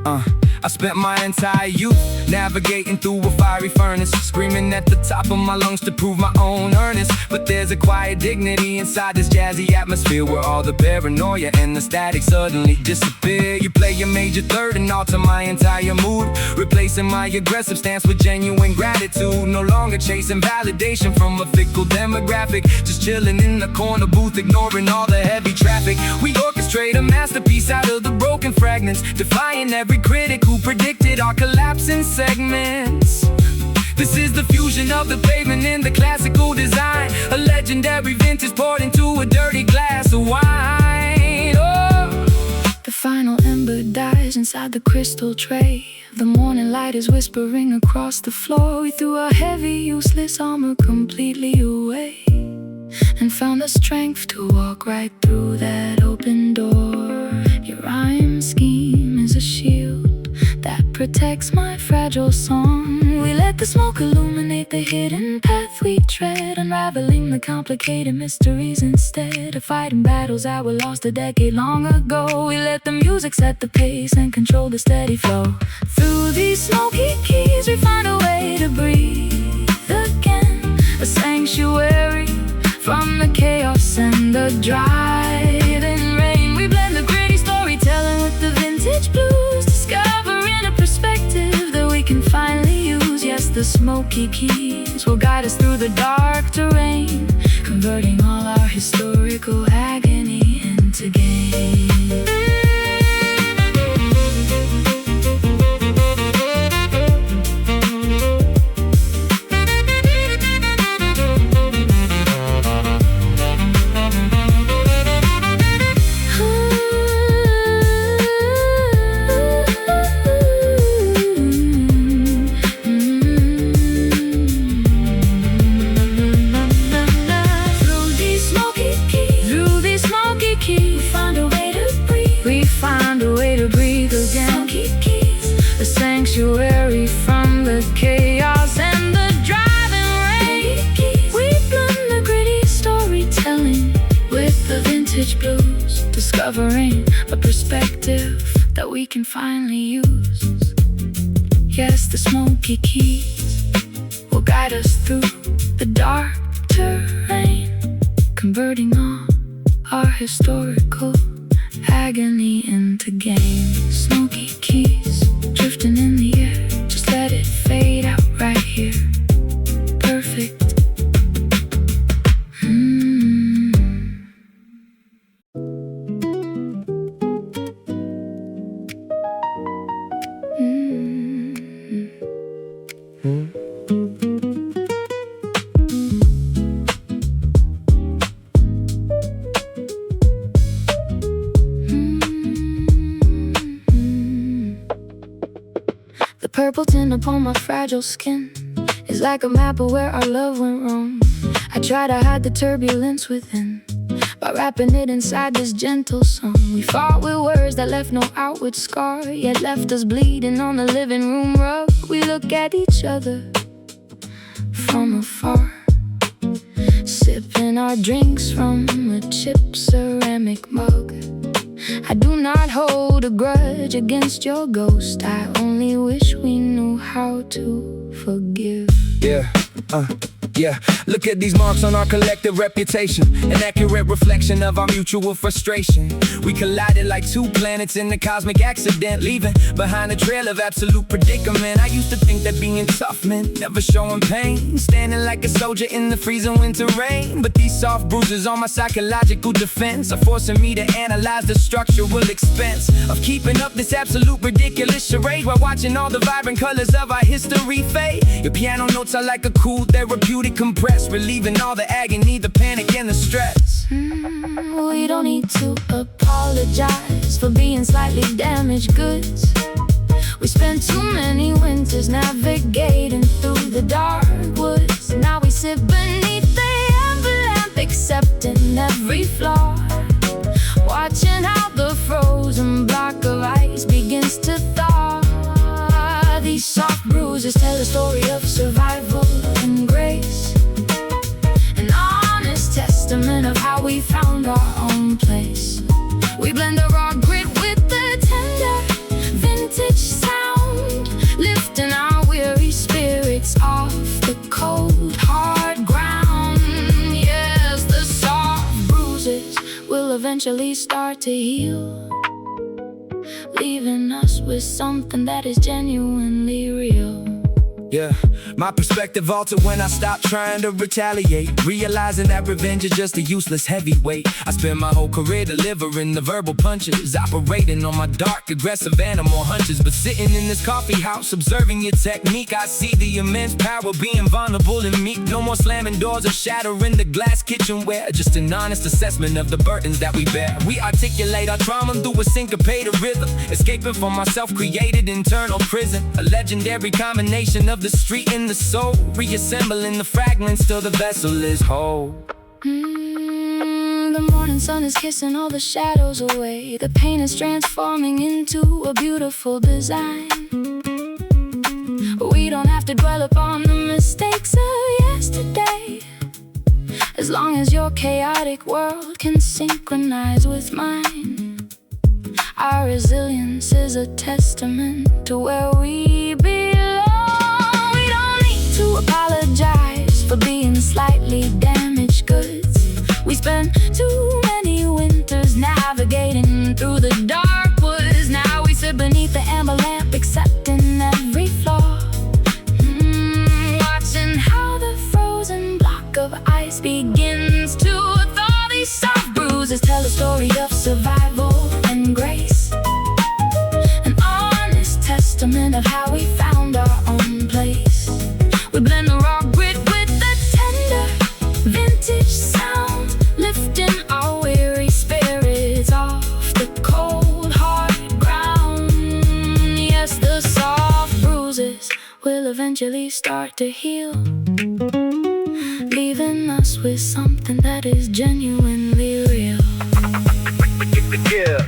I spent my entire youth navigating through a fiery furnace, screaming at the top of my lungs to prove my own earnest. But there's a quiet dignity inside this jazzy atmosphere, where all the paranoia and the static suddenly disappear. You play a major third and alter my entire mood, replacing my aggressive stance with genuine gratitude. No longer chasing validation from a fickle demographic, just chilling in the corner booth, ignoring all the heavy traffic. We orchestrate a masterpiece out of the broken fragments, defying every critic who predicted our collapse in segments. This is the fusion of the pavement and the classical design, a legendary vintage poured into a dirty glass of wine. Oh. The final ember dies inside the crystal tray. The morning light is whispering across the floor. We threw our heavy, useless armor completely away, and found the strength to walk right through that open door. Your rhyme scheme is a shield that protects my fragile song. We let the smoke illuminate the hidden path we tread, unraveling the complicated mysteries instead of fighting battles that were lost a decade long ago. We let the music set the pace and control the steady flow. Through these smoky keys we find a way to breathe again, a sanctuary from the chaos and the driving rain. We blend the gritty storytelling with the vintage blues, discovering a perspective that we can finally use. Yes, the smoky keys will guide us through the dark terrain, converting all our historical agony into gain. Sanctuary from the chaos and the driving rain. We blend the gritty storytelling with the vintage blues, discovering a perspective that we can finally use. Yes, the smoky keys will guide us through the dark terrain, converting all our historical agony into gain. Smoky keys drifting in the air, just let it fade out right here. Perfect. purple tint upon my fragile skin is like a map of where our love went wrong. I try to hide the turbulence within by wrapping it inside this gentle song. We fought with words that left no outward scar, yet left us bleeding on the living room rug. We look at each other from afar, sipping our drinks from a chipped ceramic mug. I do not hold a grudge against your ghost. I only wish we knew how to forgive. Yeah, look at these marks on our collective reputation, an accurate reflection of our mutual frustration. We collided like two planets in a cosmic accident, leaving behind a trail of absolute predicament. I used to think that being tough meant never showing pain, standing like a soldier in the freezing winter rain. But these soft bruises on my psychological defense are forcing me to analyze the structural expense of keeping up this absolute ridiculous charade while watching all the vibrant colors of our history fade. Your piano notes are like a cool therapeutic compress, relieving all the agony, the panic, and the stress. We don't need to apologize for being slightly damaged goods. We spent too many winters navigating through the dark woods. Now we sit beneath the amber lamp, accepting every flaw, watching how the frozen block of ice begins to thaw. These soft bruises tell a story of survival and grace, an honest testament of how we found our own place. We blend the raw grit with the tender vintage sound, lifting our weary spirits off the cold, hard ground. Yes, the soft bruises will eventually start to heal, leaving us with something that is genuinely real. Yeah, my perspective altered when I stopped trying to retaliate, realizing that revenge is just a useless heavyweight. I spent my whole career delivering the verbal punches, operating on my dark, aggressive animal hunches. But sitting in this coffee house, observing your technique, I see the immense power being vulnerable and meek. No more slamming doors or shattering the glass kitchenware, just an honest assessment of the burdens that we bear. We articulate our trauma through a syncopated rhythm, escaping from our self-created internal prison. A legendary combination of the street and the soul, reassembling the fragments till the vessel is whole. The morning sun is kissing all the shadows away. The pain is transforming into a beautiful design. We don't have to dwell upon the mistakes of yesterday, as long as your chaotic world can synchronize with mine. Our resilience is a testament to where we belong. To apologize for being slightly damaged goods. We spent too many winters navigating through the dark woods. Now we sit beneath the amber lamp, accepting every flaw, watching how the frozen block of ice begins to thaw. These soft bruises tell a story of survival and grace, an honest testament of how we found our own place. We blend the raw grit with the tender vintage sound, lifting our weary spirits off the cold, hard ground. Yes, the soft bruises will eventually start to heal, leaving us with something that is genuinely real. Yeah.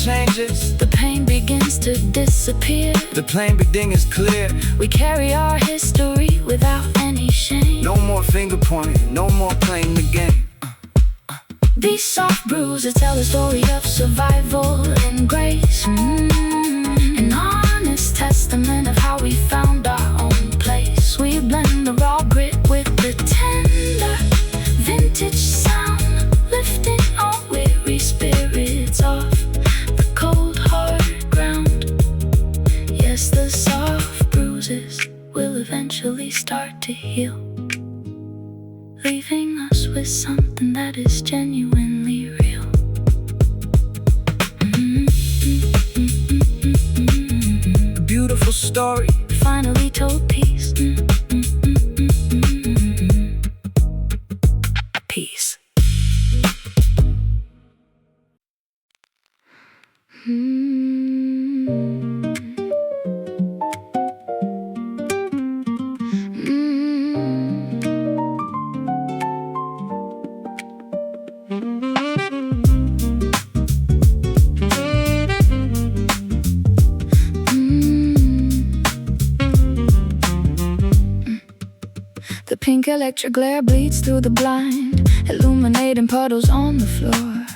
Changes, the pain begins to disappear. The plain beginning is clear. We carry our history without any shame. No more finger pointing, no more playing the game. These soft bruises tell a story of survival and grace, an honest testament of how we found our own place. We blend the raw grit with the tender vintage sound, lifting our weary spirits off the cold, hard ground. Yes, the soft bruises will eventually start to heal, leaving us with something that is genuinely real. A beautiful story, Finally told peace. The pink electric glare bleeds through the blind, illuminating puddles on the floor.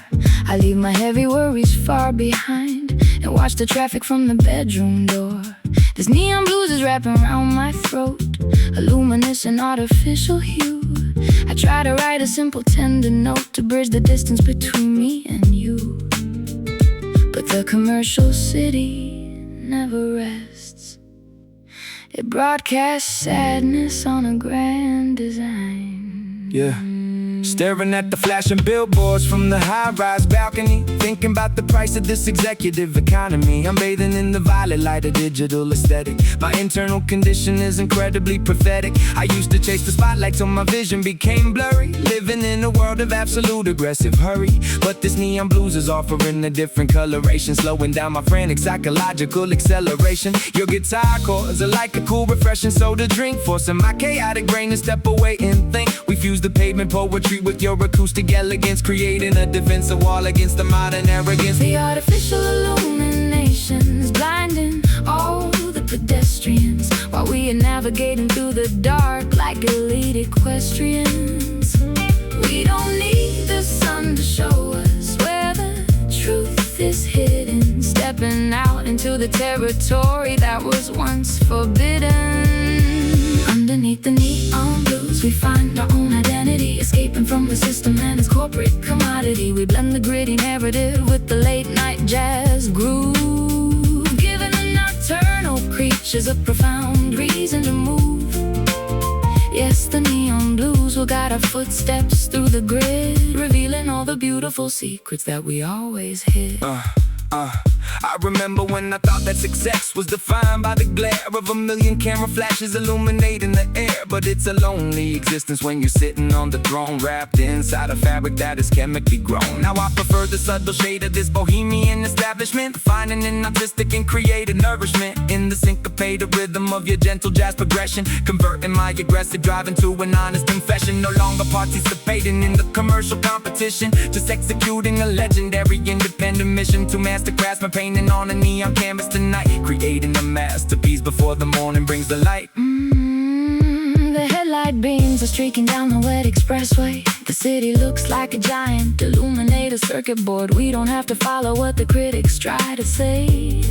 I leave my heavy worries far behind and watch the traffic from the bedroom door. This neon blues is wrapping around my throat, a luminous and artificial hue. I try to write a simple tender note to bridge the distance between me and you, but the commercial city never rests. It broadcasts sadness on a grand design. Yeah. Staring at the flashing billboards from the high-rise balcony, thinking about the price of this executive economy. I'm bathing in the violet light of digital aesthetic. My internal condition is incredibly prophetic. I used to chase the spotlight till my vision became blurry, living in a world of absolute aggressive hurry. But this neon blues is offering a different coloration, slowing down my frantic psychological acceleration. Your guitar chords are like a cool refreshing soda drink, forcing my chaotic brain to step away and think. We fuse the pavement poetry with your acoustic elegance, creating a defensive wall against the modern arrogance. The artificial illumination is blinding all the pedestrians, while we are navigating through the dark like elite equestrians. We don't need the sun to show us where the truth is hidden, stepping out into the territory that was once forbidden. Underneath the neon blues, we find our own identity, escaping from the system and its corporate commodity. We blend the gritty narrative with the late night jazz groove, giving the nocturnal creatures a profound reason to move. Yes, the neon blues will guide our footsteps through the grid, revealing all the beautiful secrets that we always hid. I remember when I thought that success was defined by the glare of a million camera flashes illuminating the air. But it's a lonely existence when you're sitting on the throne, wrapped inside a fabric that is chemically grown. Now I prefer the subtle shade of this bohemian establishment, finding an artistic and creative nourishment in the syncopated rhythm of your gentle jazz progression, converting my aggressive drive into an honest confession. No longer participating in the commercial competition, just executing a legendary independent mission to master craftsman, painting on a neon canvas tonight, creating a masterpiece before the morning brings the light. The headlight beams are streaking down the wet expressway. The city looks like a giant illuminated circuit board. We don't have to follow what the critics try to say,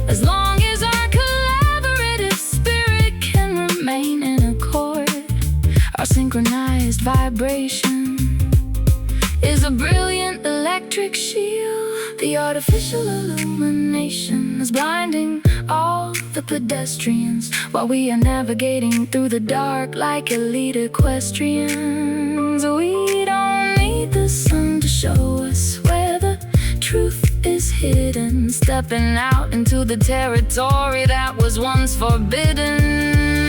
as long as our collaborative spirit can remain in accord. Our synchronized vibration is a brilliant electric shield. The artificial illumination is blinding all the pedestrians, while we are navigating through the dark like elite equestrians. We don't need the sun to show us where the truth is hidden, stepping out into the territory that was once forbidden.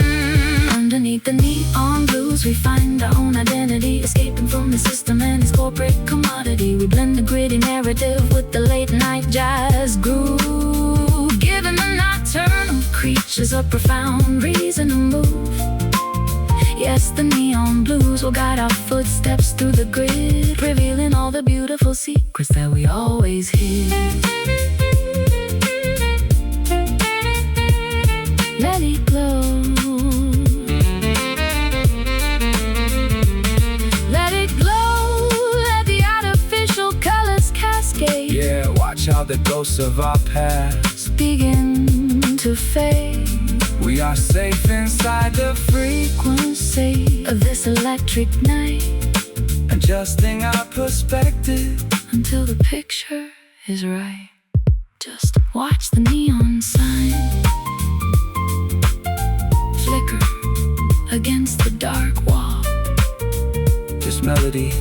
Underneath the neon blues, we find our own identity, escaping from the system and its corporate commodity. We blend the gritty narrative with the late night jazz groove, giving the nocturnal creatures a profound reason to move. Yes, the neon blues will guide our footsteps through the grid, revealing all the beautiful secrets that we always hid. Let it glow. Yeah, watch how the ghosts of our past begin to fade. We are safe inside the frequency of this electric night, adjusting our perspective until the picture is right. Just watch the neon sign flicker against the dark wall. This melody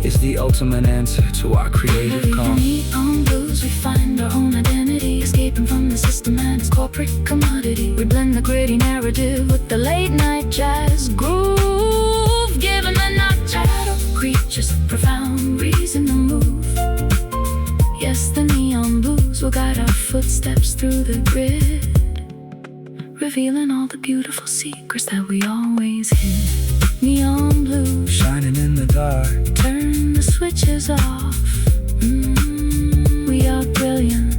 is the ultimate answer to our creative call. Neon blues, we find our own identity, escaping from the system and its corporate commodity. We blend the gritty narrative with the late night jazz groove, giving the nocturnal creatures a profound reason to move. Yes, the neon blues will guide our footsteps footsteps through the grid, revealing all the beautiful secrets that we always hid. Neon blue shining in the dark. Turn the switches off. We are brilliant.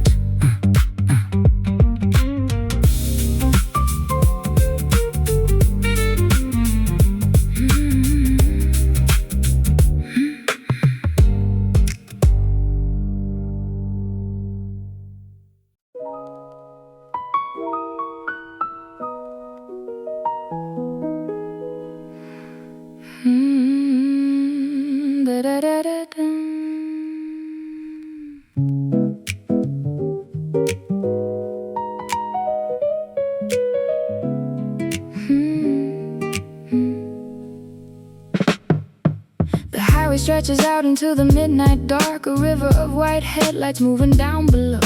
The highway stretches out into the midnight dark, a river of white headlights moving down below.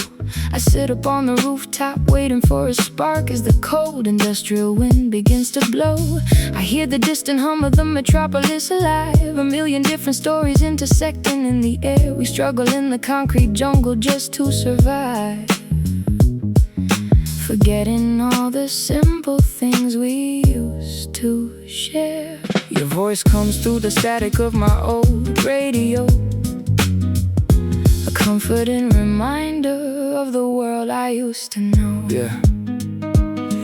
I sit up on the rooftop waiting for a spark as the cold industrial wind begins to blow. I hear the distant hum of the metropolis alive, a million different stories intersecting in the air. We struggle in the concrete jungle just to survive, forgetting all the simple things we used to share. Your voice comes through the static of my old radio, a comforting reminder of the world I used to know. Yeah.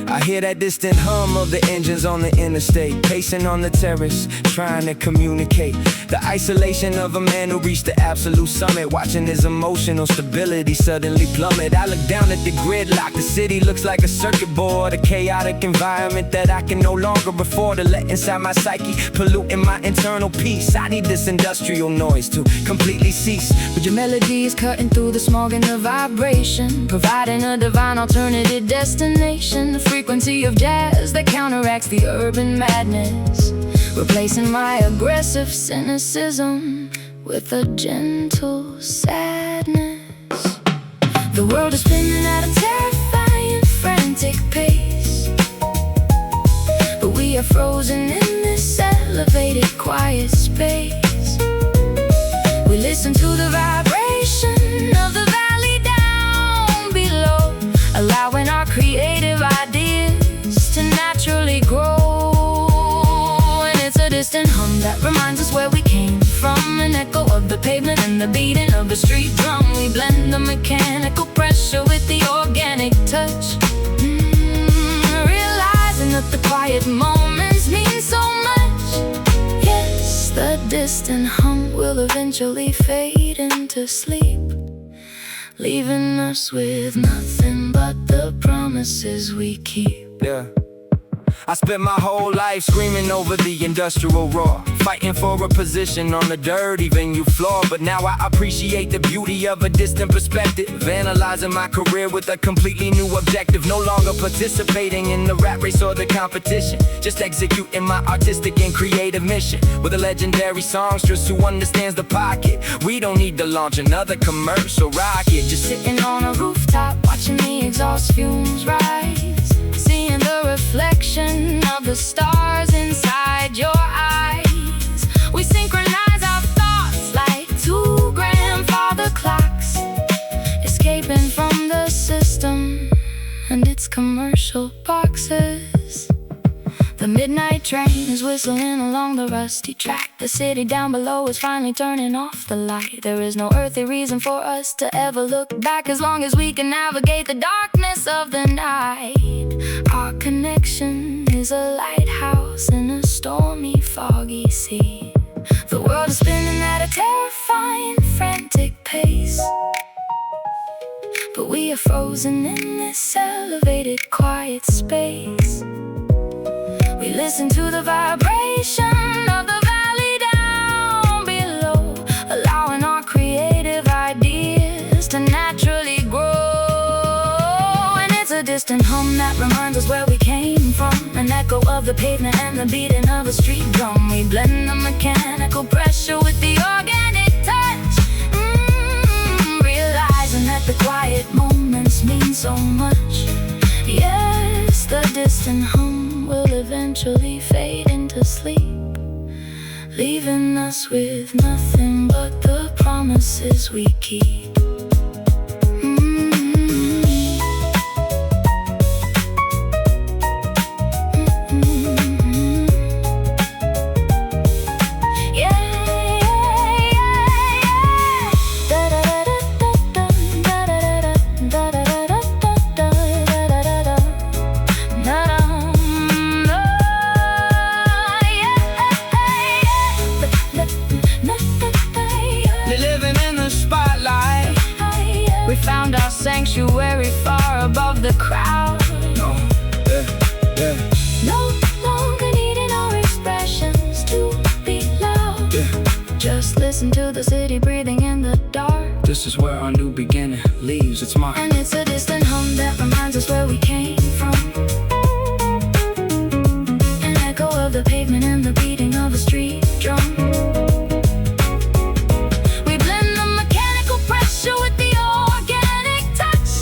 I hear that distant hum of the engines on the interstate, pacing on the terrace, trying to communicate. The isolation of a man who reached the absolute summit, watching his emotional stability suddenly plummet. I look down at the gridlock, the city looks like a circuit board, a chaotic environment that I can no longer afford to let inside my psyche, polluting my internal peace. I need this industrial noise to completely cease. With your melodies cutting through the smog and the vibration, providing a divine alternative destination. The frequency of jazz that counteracts the urban madness, replacing my aggressive cynicism with a gentle sadness. The world is spinning at a terrifying, frantic pace, but we are frozen in this elevated, quiet space. We listen to the vibration of the valley down below, allowing our creative ideas to naturally grow. And it's a distant hum that reminds us where we came from, an echo of the pavement and the beating of the street drum. We blend the mechanical pressure with the organic touch, realizing that the quiet moments mean so much. Yes, the distant hum will eventually fade into sleep, leaving us with nothing but the promises we keep. Yeah. I spent my whole life screaming over the industrial roar, fighting for a position on the dirty venue floor. But now I appreciate the beauty of a distant perspective, analyzing my career with a completely new objective. No longer participating in the rap race or the competition, just executing my artistic and creative mission. With a legendary songstress who understands the pocket, we don't need to launch another commercial rocket. Just sitting on a rooftop, watching the exhaust fumes rise, seeing the reflection of the stars inside your eyes. We synchronize our thoughts like two grandfather clocks, escaping from the system and its commercial boxes. The midnight train is whistling along the rusty track. The city down below is finally turning off the light. There is no earthly reason for us to ever look back, as long as we can navigate the darkness of the night. Our connection is a lighthouse in a stormy, foggy sea. The world is spinning at a terrifying, frantic pace, but we are frozen in this elevated, quiet space. We listen to the vibration of the valley down below, allowing our creative ideas to naturally grow. And it's a distant hum that reminds us where we came from, an echo of the pavement and the beating of a street drum. We blend the mechanical pressure with the organic touch, realizing that the quiet moments mean so much. Yes, the distant hum will eventually fade into sleep, leaving us with nothing but the promises we keep. listen to the city breathing in the dark. This is where our new beginning leaves its mark. And it's a distant hum that reminds us where we came from. An echo of the pavement and the beating of a street drum. We blend the mechanical pressure with the organic touch,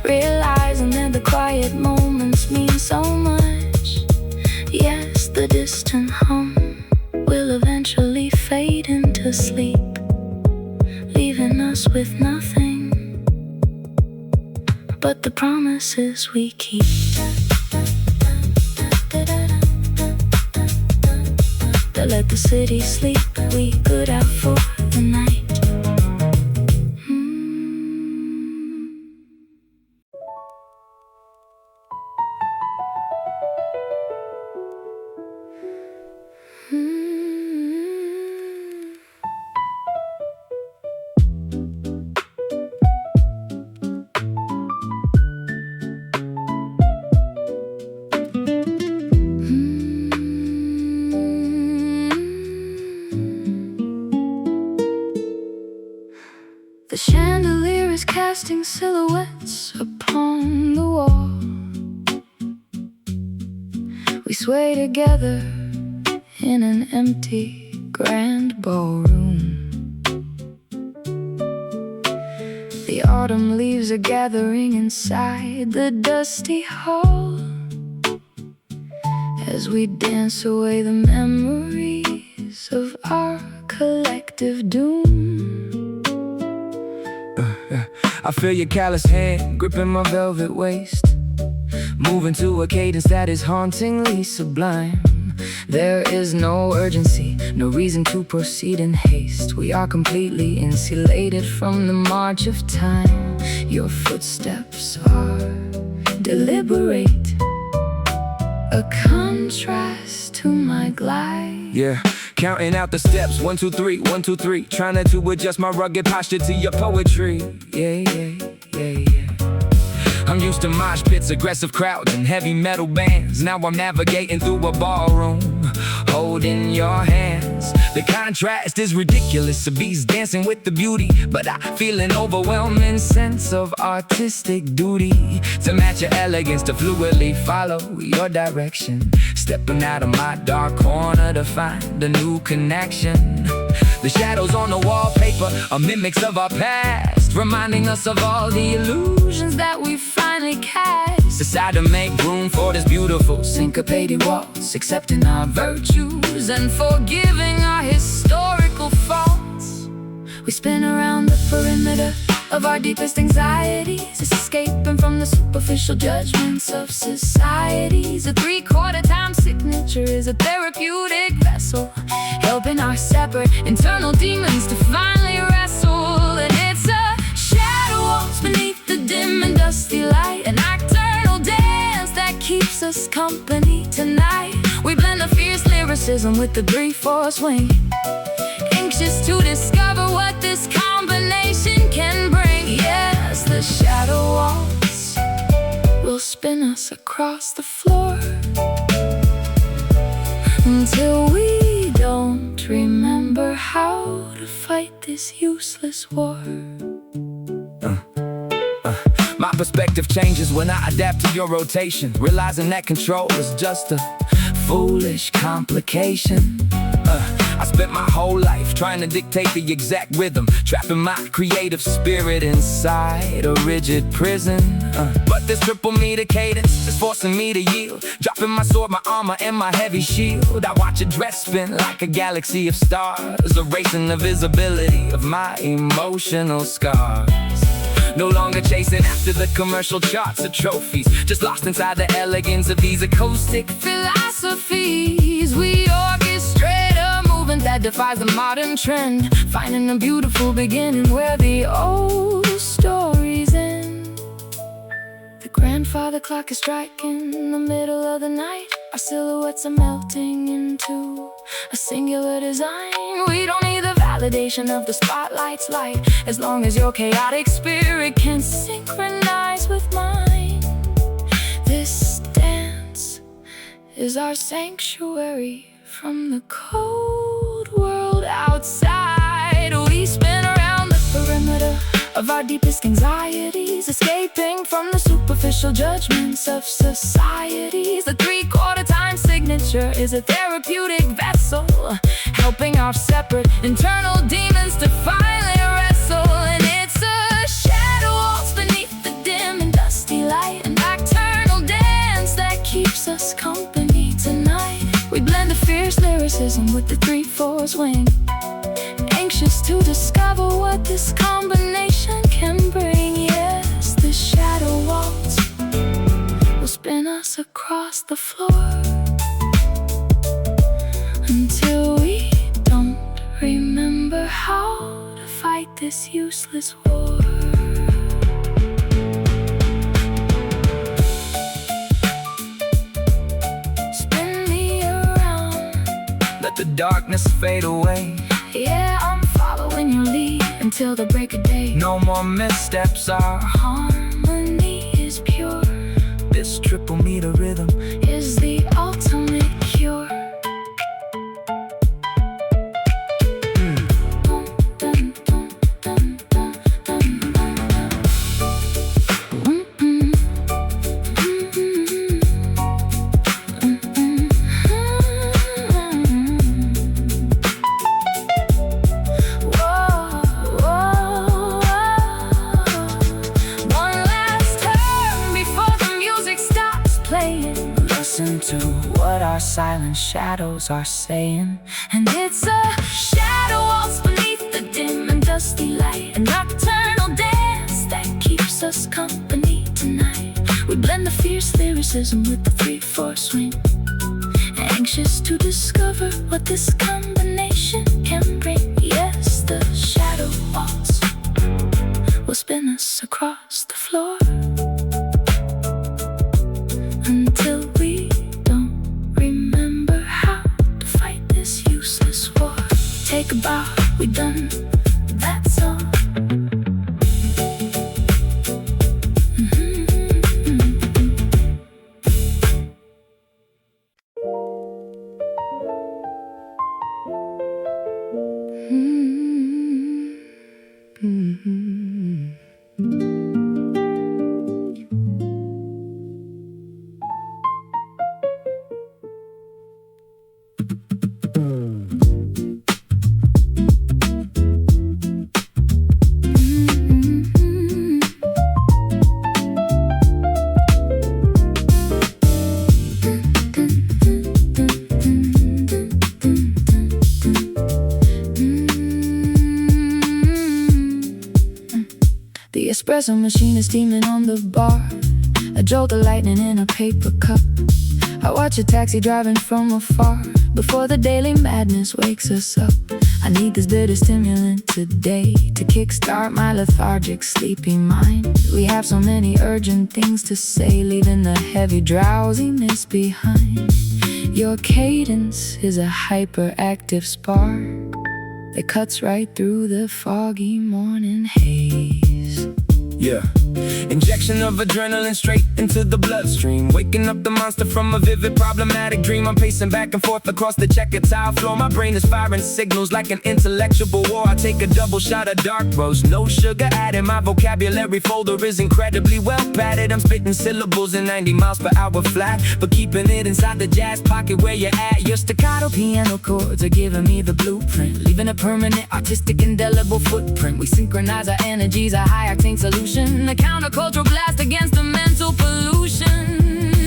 realizing that the quiet moments mean so much. Yes, the distant hum will eventually fade into sleep, leaving us with nothing but the promises we keep. That let the city sleep, we good out for the night. The chandelier is casting silhouettes upon the wall. We sway together in an empty grand ballroom. The autumn leaves are gathering inside the dusty hall as we dance away the memories of our collective doom. I feel your callous hand gripping my velvet waist, moving to a cadence that is hauntingly sublime. There is no urgency, no reason to proceed in haste. We are completely insulated from the march of time. Your footsteps are deliberate, a contrast to my glide. Yeah, counting out the steps, 1, 2, 3, 1, 2, 3. Trying to adjust my rugged posture to your poetry. Yeah. I'm used to mosh pits, aggressive crowds, and heavy metal bands. Now I'm navigating through a ballroom, holding your hands. The contrast is ridiculous, a beast dancing with the beauty, but I feel an overwhelming sense of artistic duty to match your elegance, to fluidly follow your direction. Stepping out of my dark corner to find a new connection. The shadows on the wallpaper are mimics of our past, reminding us of all the illusions that we finally cast. Decide to make room for this beautiful syncopated waltz, accepting our virtues and forgiving our historical faults. We spin around the perimeter of our deepest anxieties, escaping from the superficial judgments of societies. A 3/4 time signature is a therapeutic vessel, helping our separate internal demons to finally wrestle. And it's a shadow waltz beneath the dim and dusty light, an nocturnal dance that keeps us company tonight. We blend the fierce lyricism with the brief force swing, anxious to discover what this combination can bring. Yes, the shadow waltz will spin us across the floor until we don't remember how to fight this useless war. My perspective changes when I adapt to your rotation, realizing that control is just a foolish complication. I spent my whole life trying to dictate the exact rhythm, trapping my creative spirit inside a rigid prison. But this triple meter cadence is forcing me to yield, dropping my sword, my armor, and my heavy shield. I watch a dress spin like a galaxy of stars, erasing the visibility of my emotional scars. No longer chasing after the commercial charts or trophies, just lost inside the elegance of these acoustic Philosophies, we orchestrate a movement that defies the modern trend, finding a beautiful beginning where the old stories end. The grandfather clock is striking in the middle of the night. Our silhouettes are melting into a singular design. We don't need the validation of the spotlight's light, as long as your chaotic spirit can synchronize with mine. This dance is our sanctuary from the cold world of our deepest anxieties, escaping from the superficial judgments of societies. The 3/4 time signature is a therapeutic vessel, helping our separate internal demons to finally wrestle. And it's a shadow waltz beneath the dim and dusty light, and nocturnal dance that keeps us company tonight. We blend the fierce lyricism with the 3/4 swing, anxious to discover what this combination can bring. Yes, the shadow waltz will spin us across the floor until we don't remember how to fight this useless war. Spin me around, Let the darkness fade away. yeah, I'm following your lead until the break of day. No more missteps, our Harmony is pure, this triple meter rhythm is the ultimate cure. Listen to what our silent shadows are saying. And it's a shadow waltz beneath the dim and dusty light, a nocturnal dance that keeps us company tonight. We blend the fierce lyricism with the 3/4 swing, anxious to discover what this combination can bring. Yes, the shadow waltz will spin us across the floor until we don't remember how to fight this useless war. Take a bow, we done, that's all. The espresso machine is steaming on the bar, a jolt of lightning in a paper cup. I watch a taxi driving from afar before the daily madness wakes us up. I need this bitter stimulant today to kickstart my lethargic, sleepy mind. We have so many urgent things to say, leaving the heavy drowsiness behind. Your cadence is a hyperactive spark that cuts right through the foggy morning haze. Yeah. Injection of adrenaline straight into the bloodstream, waking up the monster from a vivid problematic dream. I'm pacing back and forth across the checkered tile floor. My brain is firing signals like an intellectual war. I take a double shot of dark roast, no sugar added. My vocabulary folder is incredibly well padded. I'm spitting syllables in 90 miles per hour flat, but keeping it inside the jazz pocket where you're at. Your staccato piano chords are giving me the blueprint, leaving a permanent artistic indelible footprint. We synchronize our energies, a high-octane solution, a countercultural blast against the mental pollution.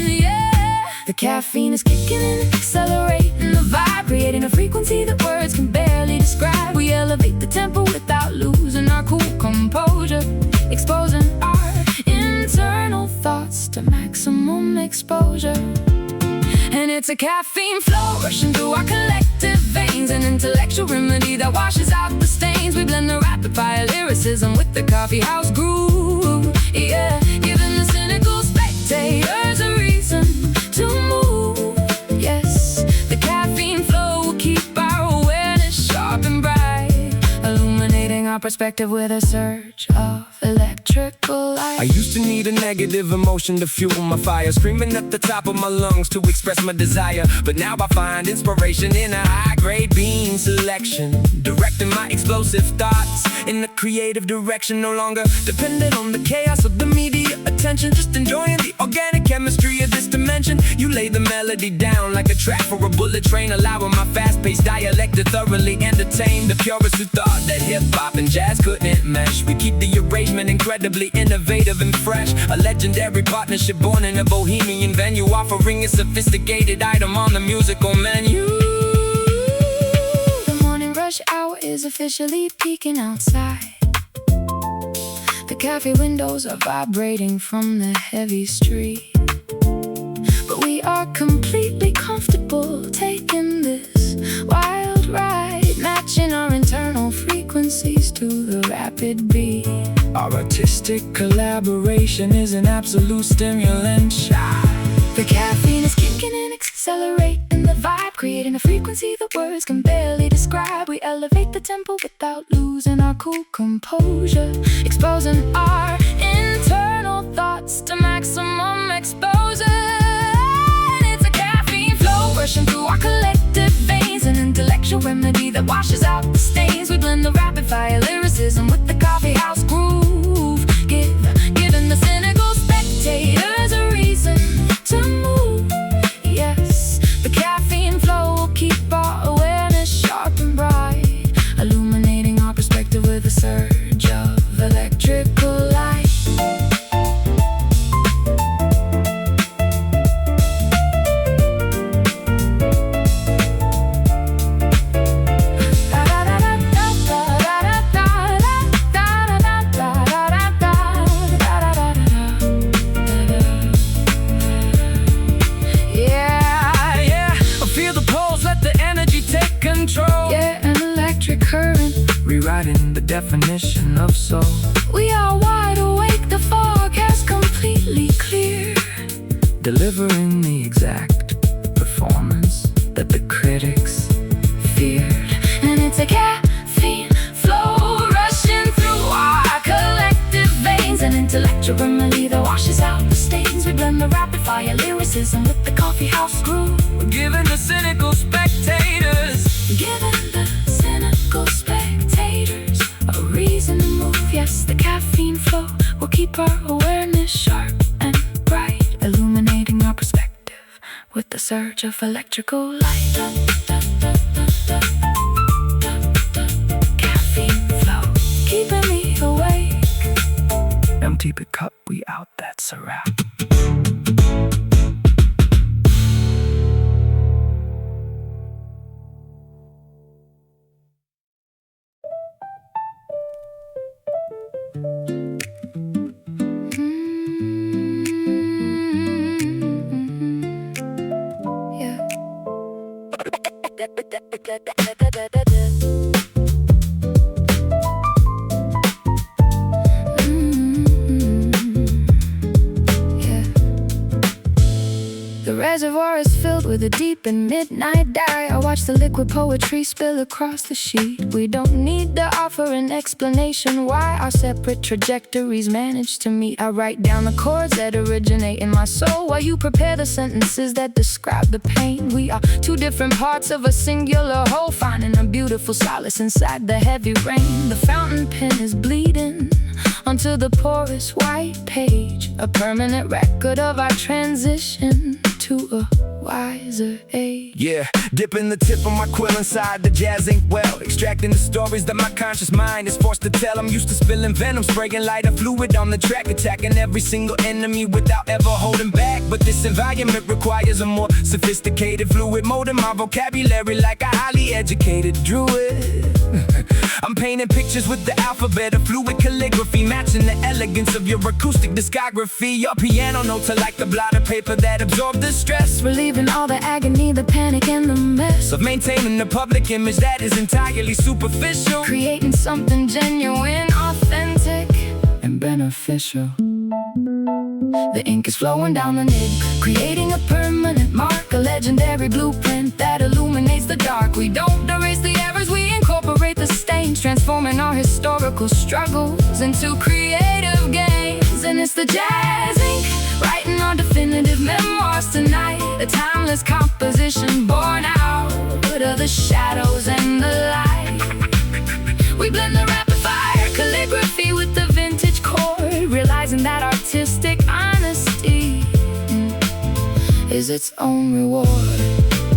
Yeah, the caffeine is kicking in, accelerating the vibe, creating a frequency that words can barely describe. We elevate the tempo without losing our cool composure, exposing our internal thoughts to maximum exposure. And it's a caffeine flow rushing through our collective veins, an intellectual remedy that washes out the stains. We blend the rapid fire lyricism with the Coffeehouse groove, yeah, giving the cynical spectators a reason to move. Yes, the caffeine flow will keep our awareness sharp and bright, illuminating our perspective with a surge of electricity. electrical light. I used to need a negative emotion to fuel my fire, screaming at the top of my lungs to express my desire. But now I find inspiration in a high-grade bean selection, directing my explosive thoughts in a creative direction. No longer dependent on the chaos of the media attention, just enjoying the organic chemistry of this dimension. You lay the melody down like a track for a bullet train, allowing my fast-paced dialect to thoroughly entertain the purists who thought that hip-hop and jazz couldn't mesh. We keep the arrangement incredibly innovative and fresh, a legendary partnership born in a bohemian venue, offering a sophisticated item on the musical menu. The morning rush hour is officially peeking outside. The cafe windows are vibrating from the heavy street, but we are completely comfortable taking this wild ride, matching our internal frequencies to the rapid beat. Our artistic collaboration is an absolute stimulant shot. The caffeine is kicking and accelerating the vibe, creating a frequency that words can barely describe. We elevate the tempo without losing our cool composure, exposing our internal thoughts to maximum exposure. And it's a caffeine flow rushing through our collective veins, an intellectual remedy that washes out the stains. We blend the rapid fire lyricism with the coffeehouse groove, giving the cynical spectators a reason to move. Yes, the caffeine flow will keep our awareness sharp and bright, illuminating our perspective with a surge of electrical light. Yeah, an electric current, Rewriting the definition of soul. we are wide awake, the fog has completely cleared, Delivering the exact performance that the critics feared. and it's a caffeine flow rushing through our collective veins, an intellectual remedy that washes out the stains. We blend the rapid fire lyricism with the coffeehouse groove, We're giving the cynical spectators giving the cynical spectators a reason to move. Yes, the caffeine flow will keep our awareness sharp and bright, illuminating our perspective with the surge of electrical light. Caffeine flow, keeping me awake. empty the cup, we out, that's a wrap. The reservoir is filled with a deep and midnight dye. I watch the liquid poetry spill across the sheet. We don't need to offer an explanation why our separate trajectories manage to meet. I write down the chords that originate in my soul, while you prepare the sentences that describe the pain. We are two different parts of a singular whole, finding a beautiful solace inside the heavy rain. The fountain pen is bleeding onto the porous white page, a permanent record of our transition to a wiser age. Yeah, dipping the tip of my quill inside the jazz ink well, extracting the stories that my conscious mind is forced to tell. I'm used to spilling venom, spraying lighter fluid on the track, attacking every single enemy without ever holding back. But this environment requires a more sophisticated fluid, molding my vocabulary like a highly educated druid. I'm painting pictures with the alphabet of fluid calligraphy, matching the elegance of your acoustic discography. Your piano notes are like the blotted paper that absorb the stress, Relieving all the agony, the panic, and the mess of maintaining a public image that is entirely superficial, creating something genuine, authentic, and beneficial. The ink is flowing down the nib, creating a permanent mark, a legendary blueprint that illuminates the dark. We don't erase the errors, we incorporate the stains, transforming our historical struggles into creative gains. And it's the jazz ink, writing our definitive memoirs tonight, a timeless composition born out of the shadows and the light. We blend the rapid fire calligraphy with the vintage chord, realizing that artistic honesty is its own reward.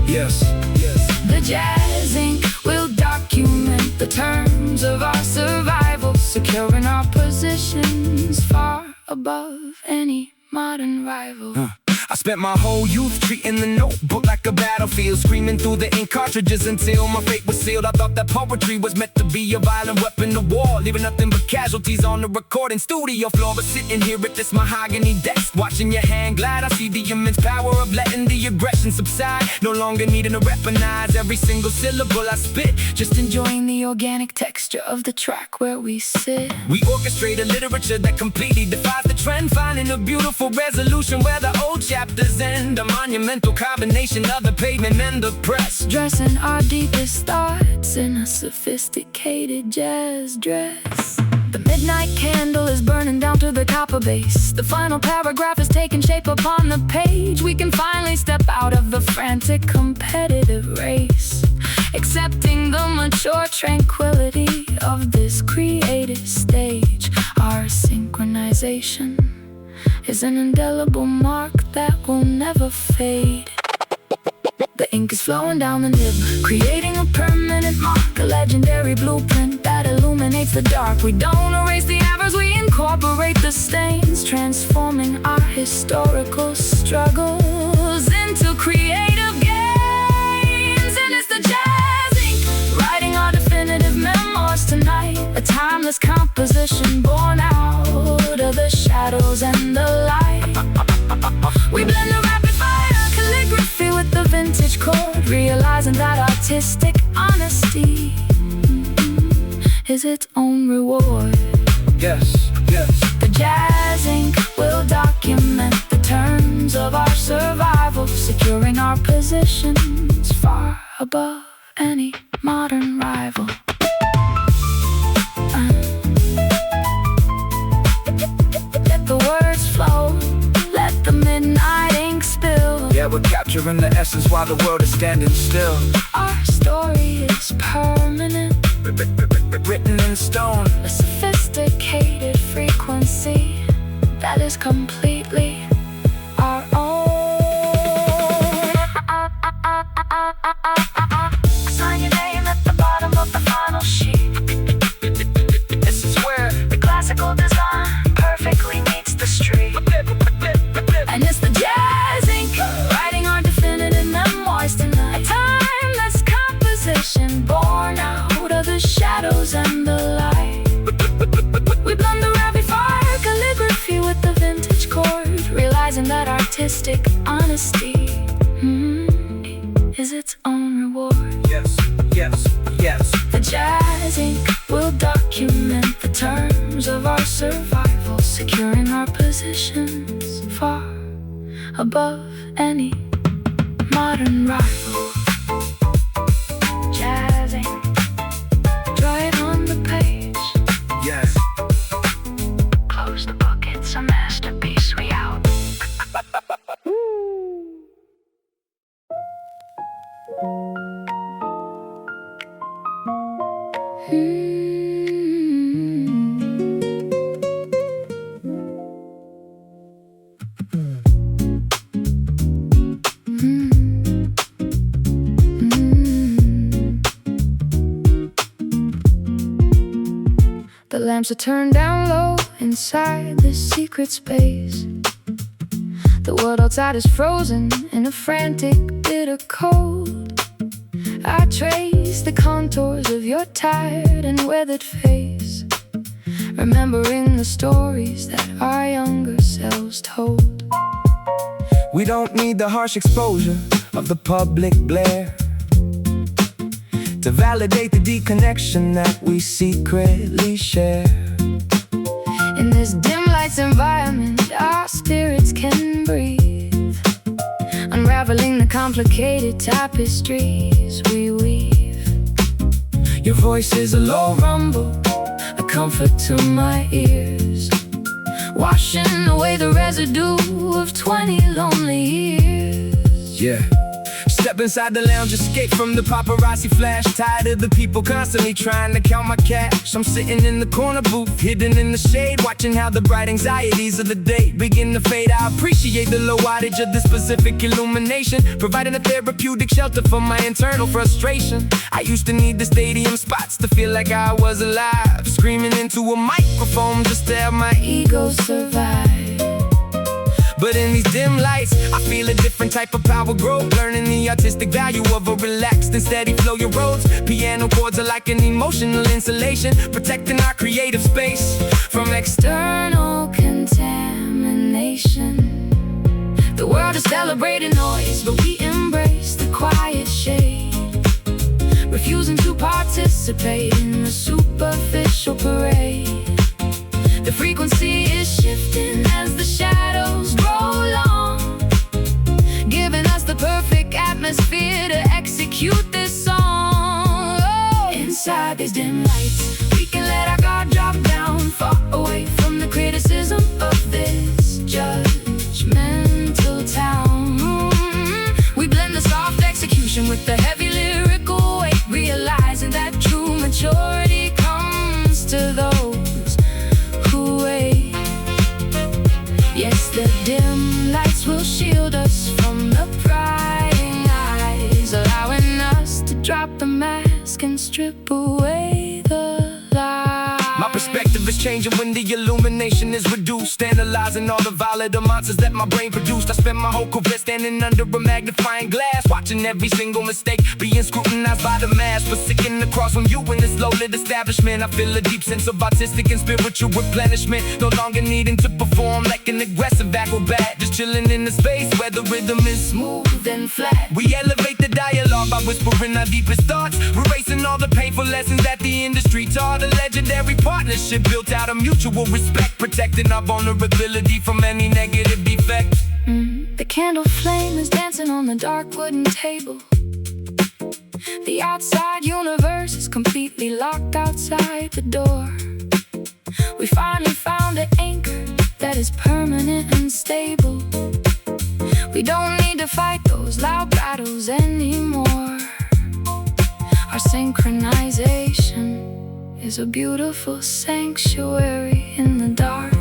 Yes, yes. The jazz ink will document the terms of our survival, securing our positions far above any modern rival. I spent my whole youth treating the notebook like a battlefield, screaming through the ink cartridges until my fate was sealed. I thought that poetry was meant to be a violent weapon of war, leaving nothing but casualties on the recording studio floor. But sitting here at this mahogany desk, watching your hand glide, I see the immense power of letting the aggression subside. No longer needing to weaponize every single syllable I spit, just enjoying the organic texture of the track where we sit. We orchestrate a literature that completely defies the trend, finding a beautiful resolution where the old chapters end, a monumental combination of the pavement and the press, dressing our deepest thoughts in a sophisticated jazz dress. The midnight candle is burning down to the copper base, the final paragraph is taking shape upon the page. We can finally step out of the frantic competitive race, accepting the mature tranquility of this creative stage. Our synchronization is an indelible mark that will never fade. The ink is flowing down the nib, creating a permanent mark, a legendary blueprint that illuminates the dark. We don't erase the hours, we incorporate the stains, transforming our historical struggles into creative gains. And it's the jazz ink, writing our definitive memoirs tonight, a timeless composition born out of the shadows and the light. We blend the rapid fire calligraphy with the vintage chord, realizing that artistic honesty is its own reward. Yes, yes. The jazz ink will document the terms of our survival, securing our positions far above any modern rival. Let the words flow, let the midnight ink spill. Yeah, we're capturing the essence while the world is standing still. Our story is permanent, written in stone, a sophisticated frequency that is completely our own. Sign your name at the bottom of the final sheet. This is where the classical design perfectly meets the street. And it's the jazz ink, writing our definitive memoirs tonight, a timeless composition born out of the shadows and the light. We blend the rapid fire calligraphy with the vintage chord, realizing that artistic honesty is its own reward. yes, yes, yes. The jazz ink will document the terms of our survival, securing our positions far above any modern rival. Jazz ink, draw it on the page. Yes. Close the book, it's a masterpiece. We out. The lamps are turned down low inside this secret space. The world outside is frozen in a frantic, bitter cold. I trace the contours of your tired and weathered face, remembering the stories that our younger selves told. We don't need the harsh exposure of the public glare to validate the deep connection that we secretly share. In this dim lights environment, our spirits can breathe, unraveling the complicated tapestries we weave. Your voice is a low rumble, a comfort to my ears, washing away the residue of 20 lonely years. Yeah. Step inside the lounge, escape from the paparazzi flash. Tired of the people constantly trying to count my cash. I'm sitting in the corner booth, hidden in the shade, watching how the bright anxieties of the day begin to fade. I appreciate the low wattage of this specific illumination, providing a therapeutic shelter for my internal frustration. I used to need the stadium spots to feel like I was alive, screaming into a microphone just to have my Ego survive. But in these dim lights, I feel a different type of power grow, learning the artistic value of a relaxed and steady flow. Your roads, piano chords are like an emotional insulation, protecting our creative space from External contamination. The world is celebrating noise, but we embrace the quiet shade, refusing to participate in the superficial parade. The frequency is shifting as the shadows grow long, giving us the perfect atmosphere to execute this song. Oh. Inside these dim lights, we can let our guard drop down, far away from the criticism of this judgmental town. We blend the soft execution with the heavy lyrical weight, realizing that true maturity comes to those who wait. Yes, the dim lights will shield us from the prying eyes, allowing us to drop the mask and strip away the lies. My perspective is changing when the illumination is reduced, analyzing all the volatile monsters that my brain produced. I spent my whole career standing under a magnifying glass, watching every single mistake being scrutinized by the mass. But sitting across from you in this low-lit establishment, I feel a deep sense of artistic and spiritual replenishment. No longer needing to perform like an aggressive acrobat, just chilling in the space where the rhythm is Smooth and flat. We elevate the dialogue by whispering our deepest thoughts, erasing all the painful lessons that the industry taught. A legendary partnership built out of mutual respect, protecting our vulnerability from any negative defect. The candle flame is dancing on the dark wooden table. The outside universe is completely locked outside the door. We finally found an anchor that is permanent and stable. We don't need to fight those loud battles anymore. Our synchronization is a beautiful sanctuary in the dark.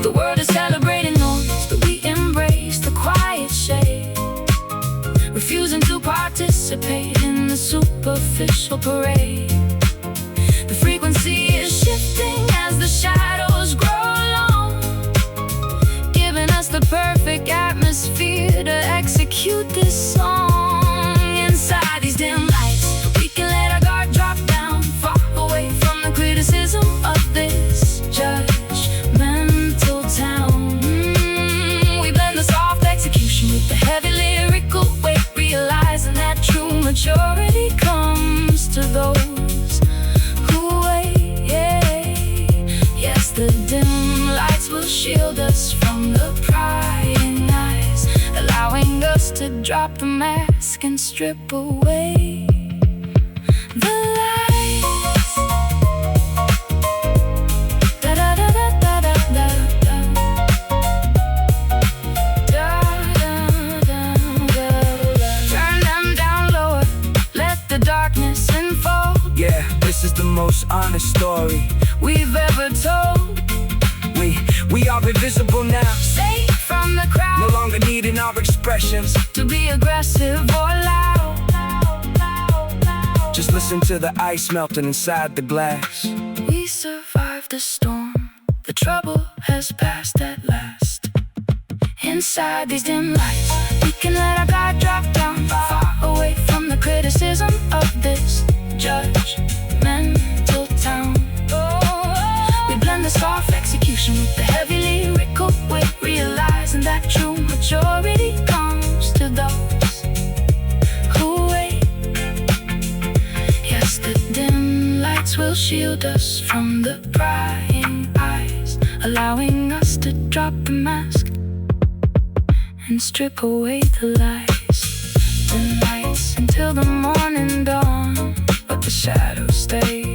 The world is celebrating noise, but we embrace the quiet shade, refusing to participate in the superficial parade. The frequency is shifting as the shadows grow long, giving us the perfect atmosphere to execute this song. Inside these dim lights, we can let our guard drop down, far away from the criticism of this judgmental town. We blend the soft execution with the heavy lyrical weight, realizing that true maturity comes to those who wait. Yes, the dim lights will shield us from the prying eyes, allowing us to drop the mask and strip away the lights. Da da da da da da da da da da. Turn them down lower, let the darkness unfold. Yeah, this is the most honest story We've ever told. We are invisible now, Safe from the crowd, no longer needing our expressions. to be aggressive or loud. Just listen to the ice melting inside the glass. We survived the storm, the trouble has passed at last. Inside these dim lights, we can let our guard drop down, far away from the criticism of this judgmental town. We blend the soft execution with the heavy lyrical weight, realizing that true maturity comes to those who wait. Yes, the dim lights will shield us from the prying eyes, allowing us to drop the mask and strip away the lies. The lights until the morning dawn, but the shadows stay.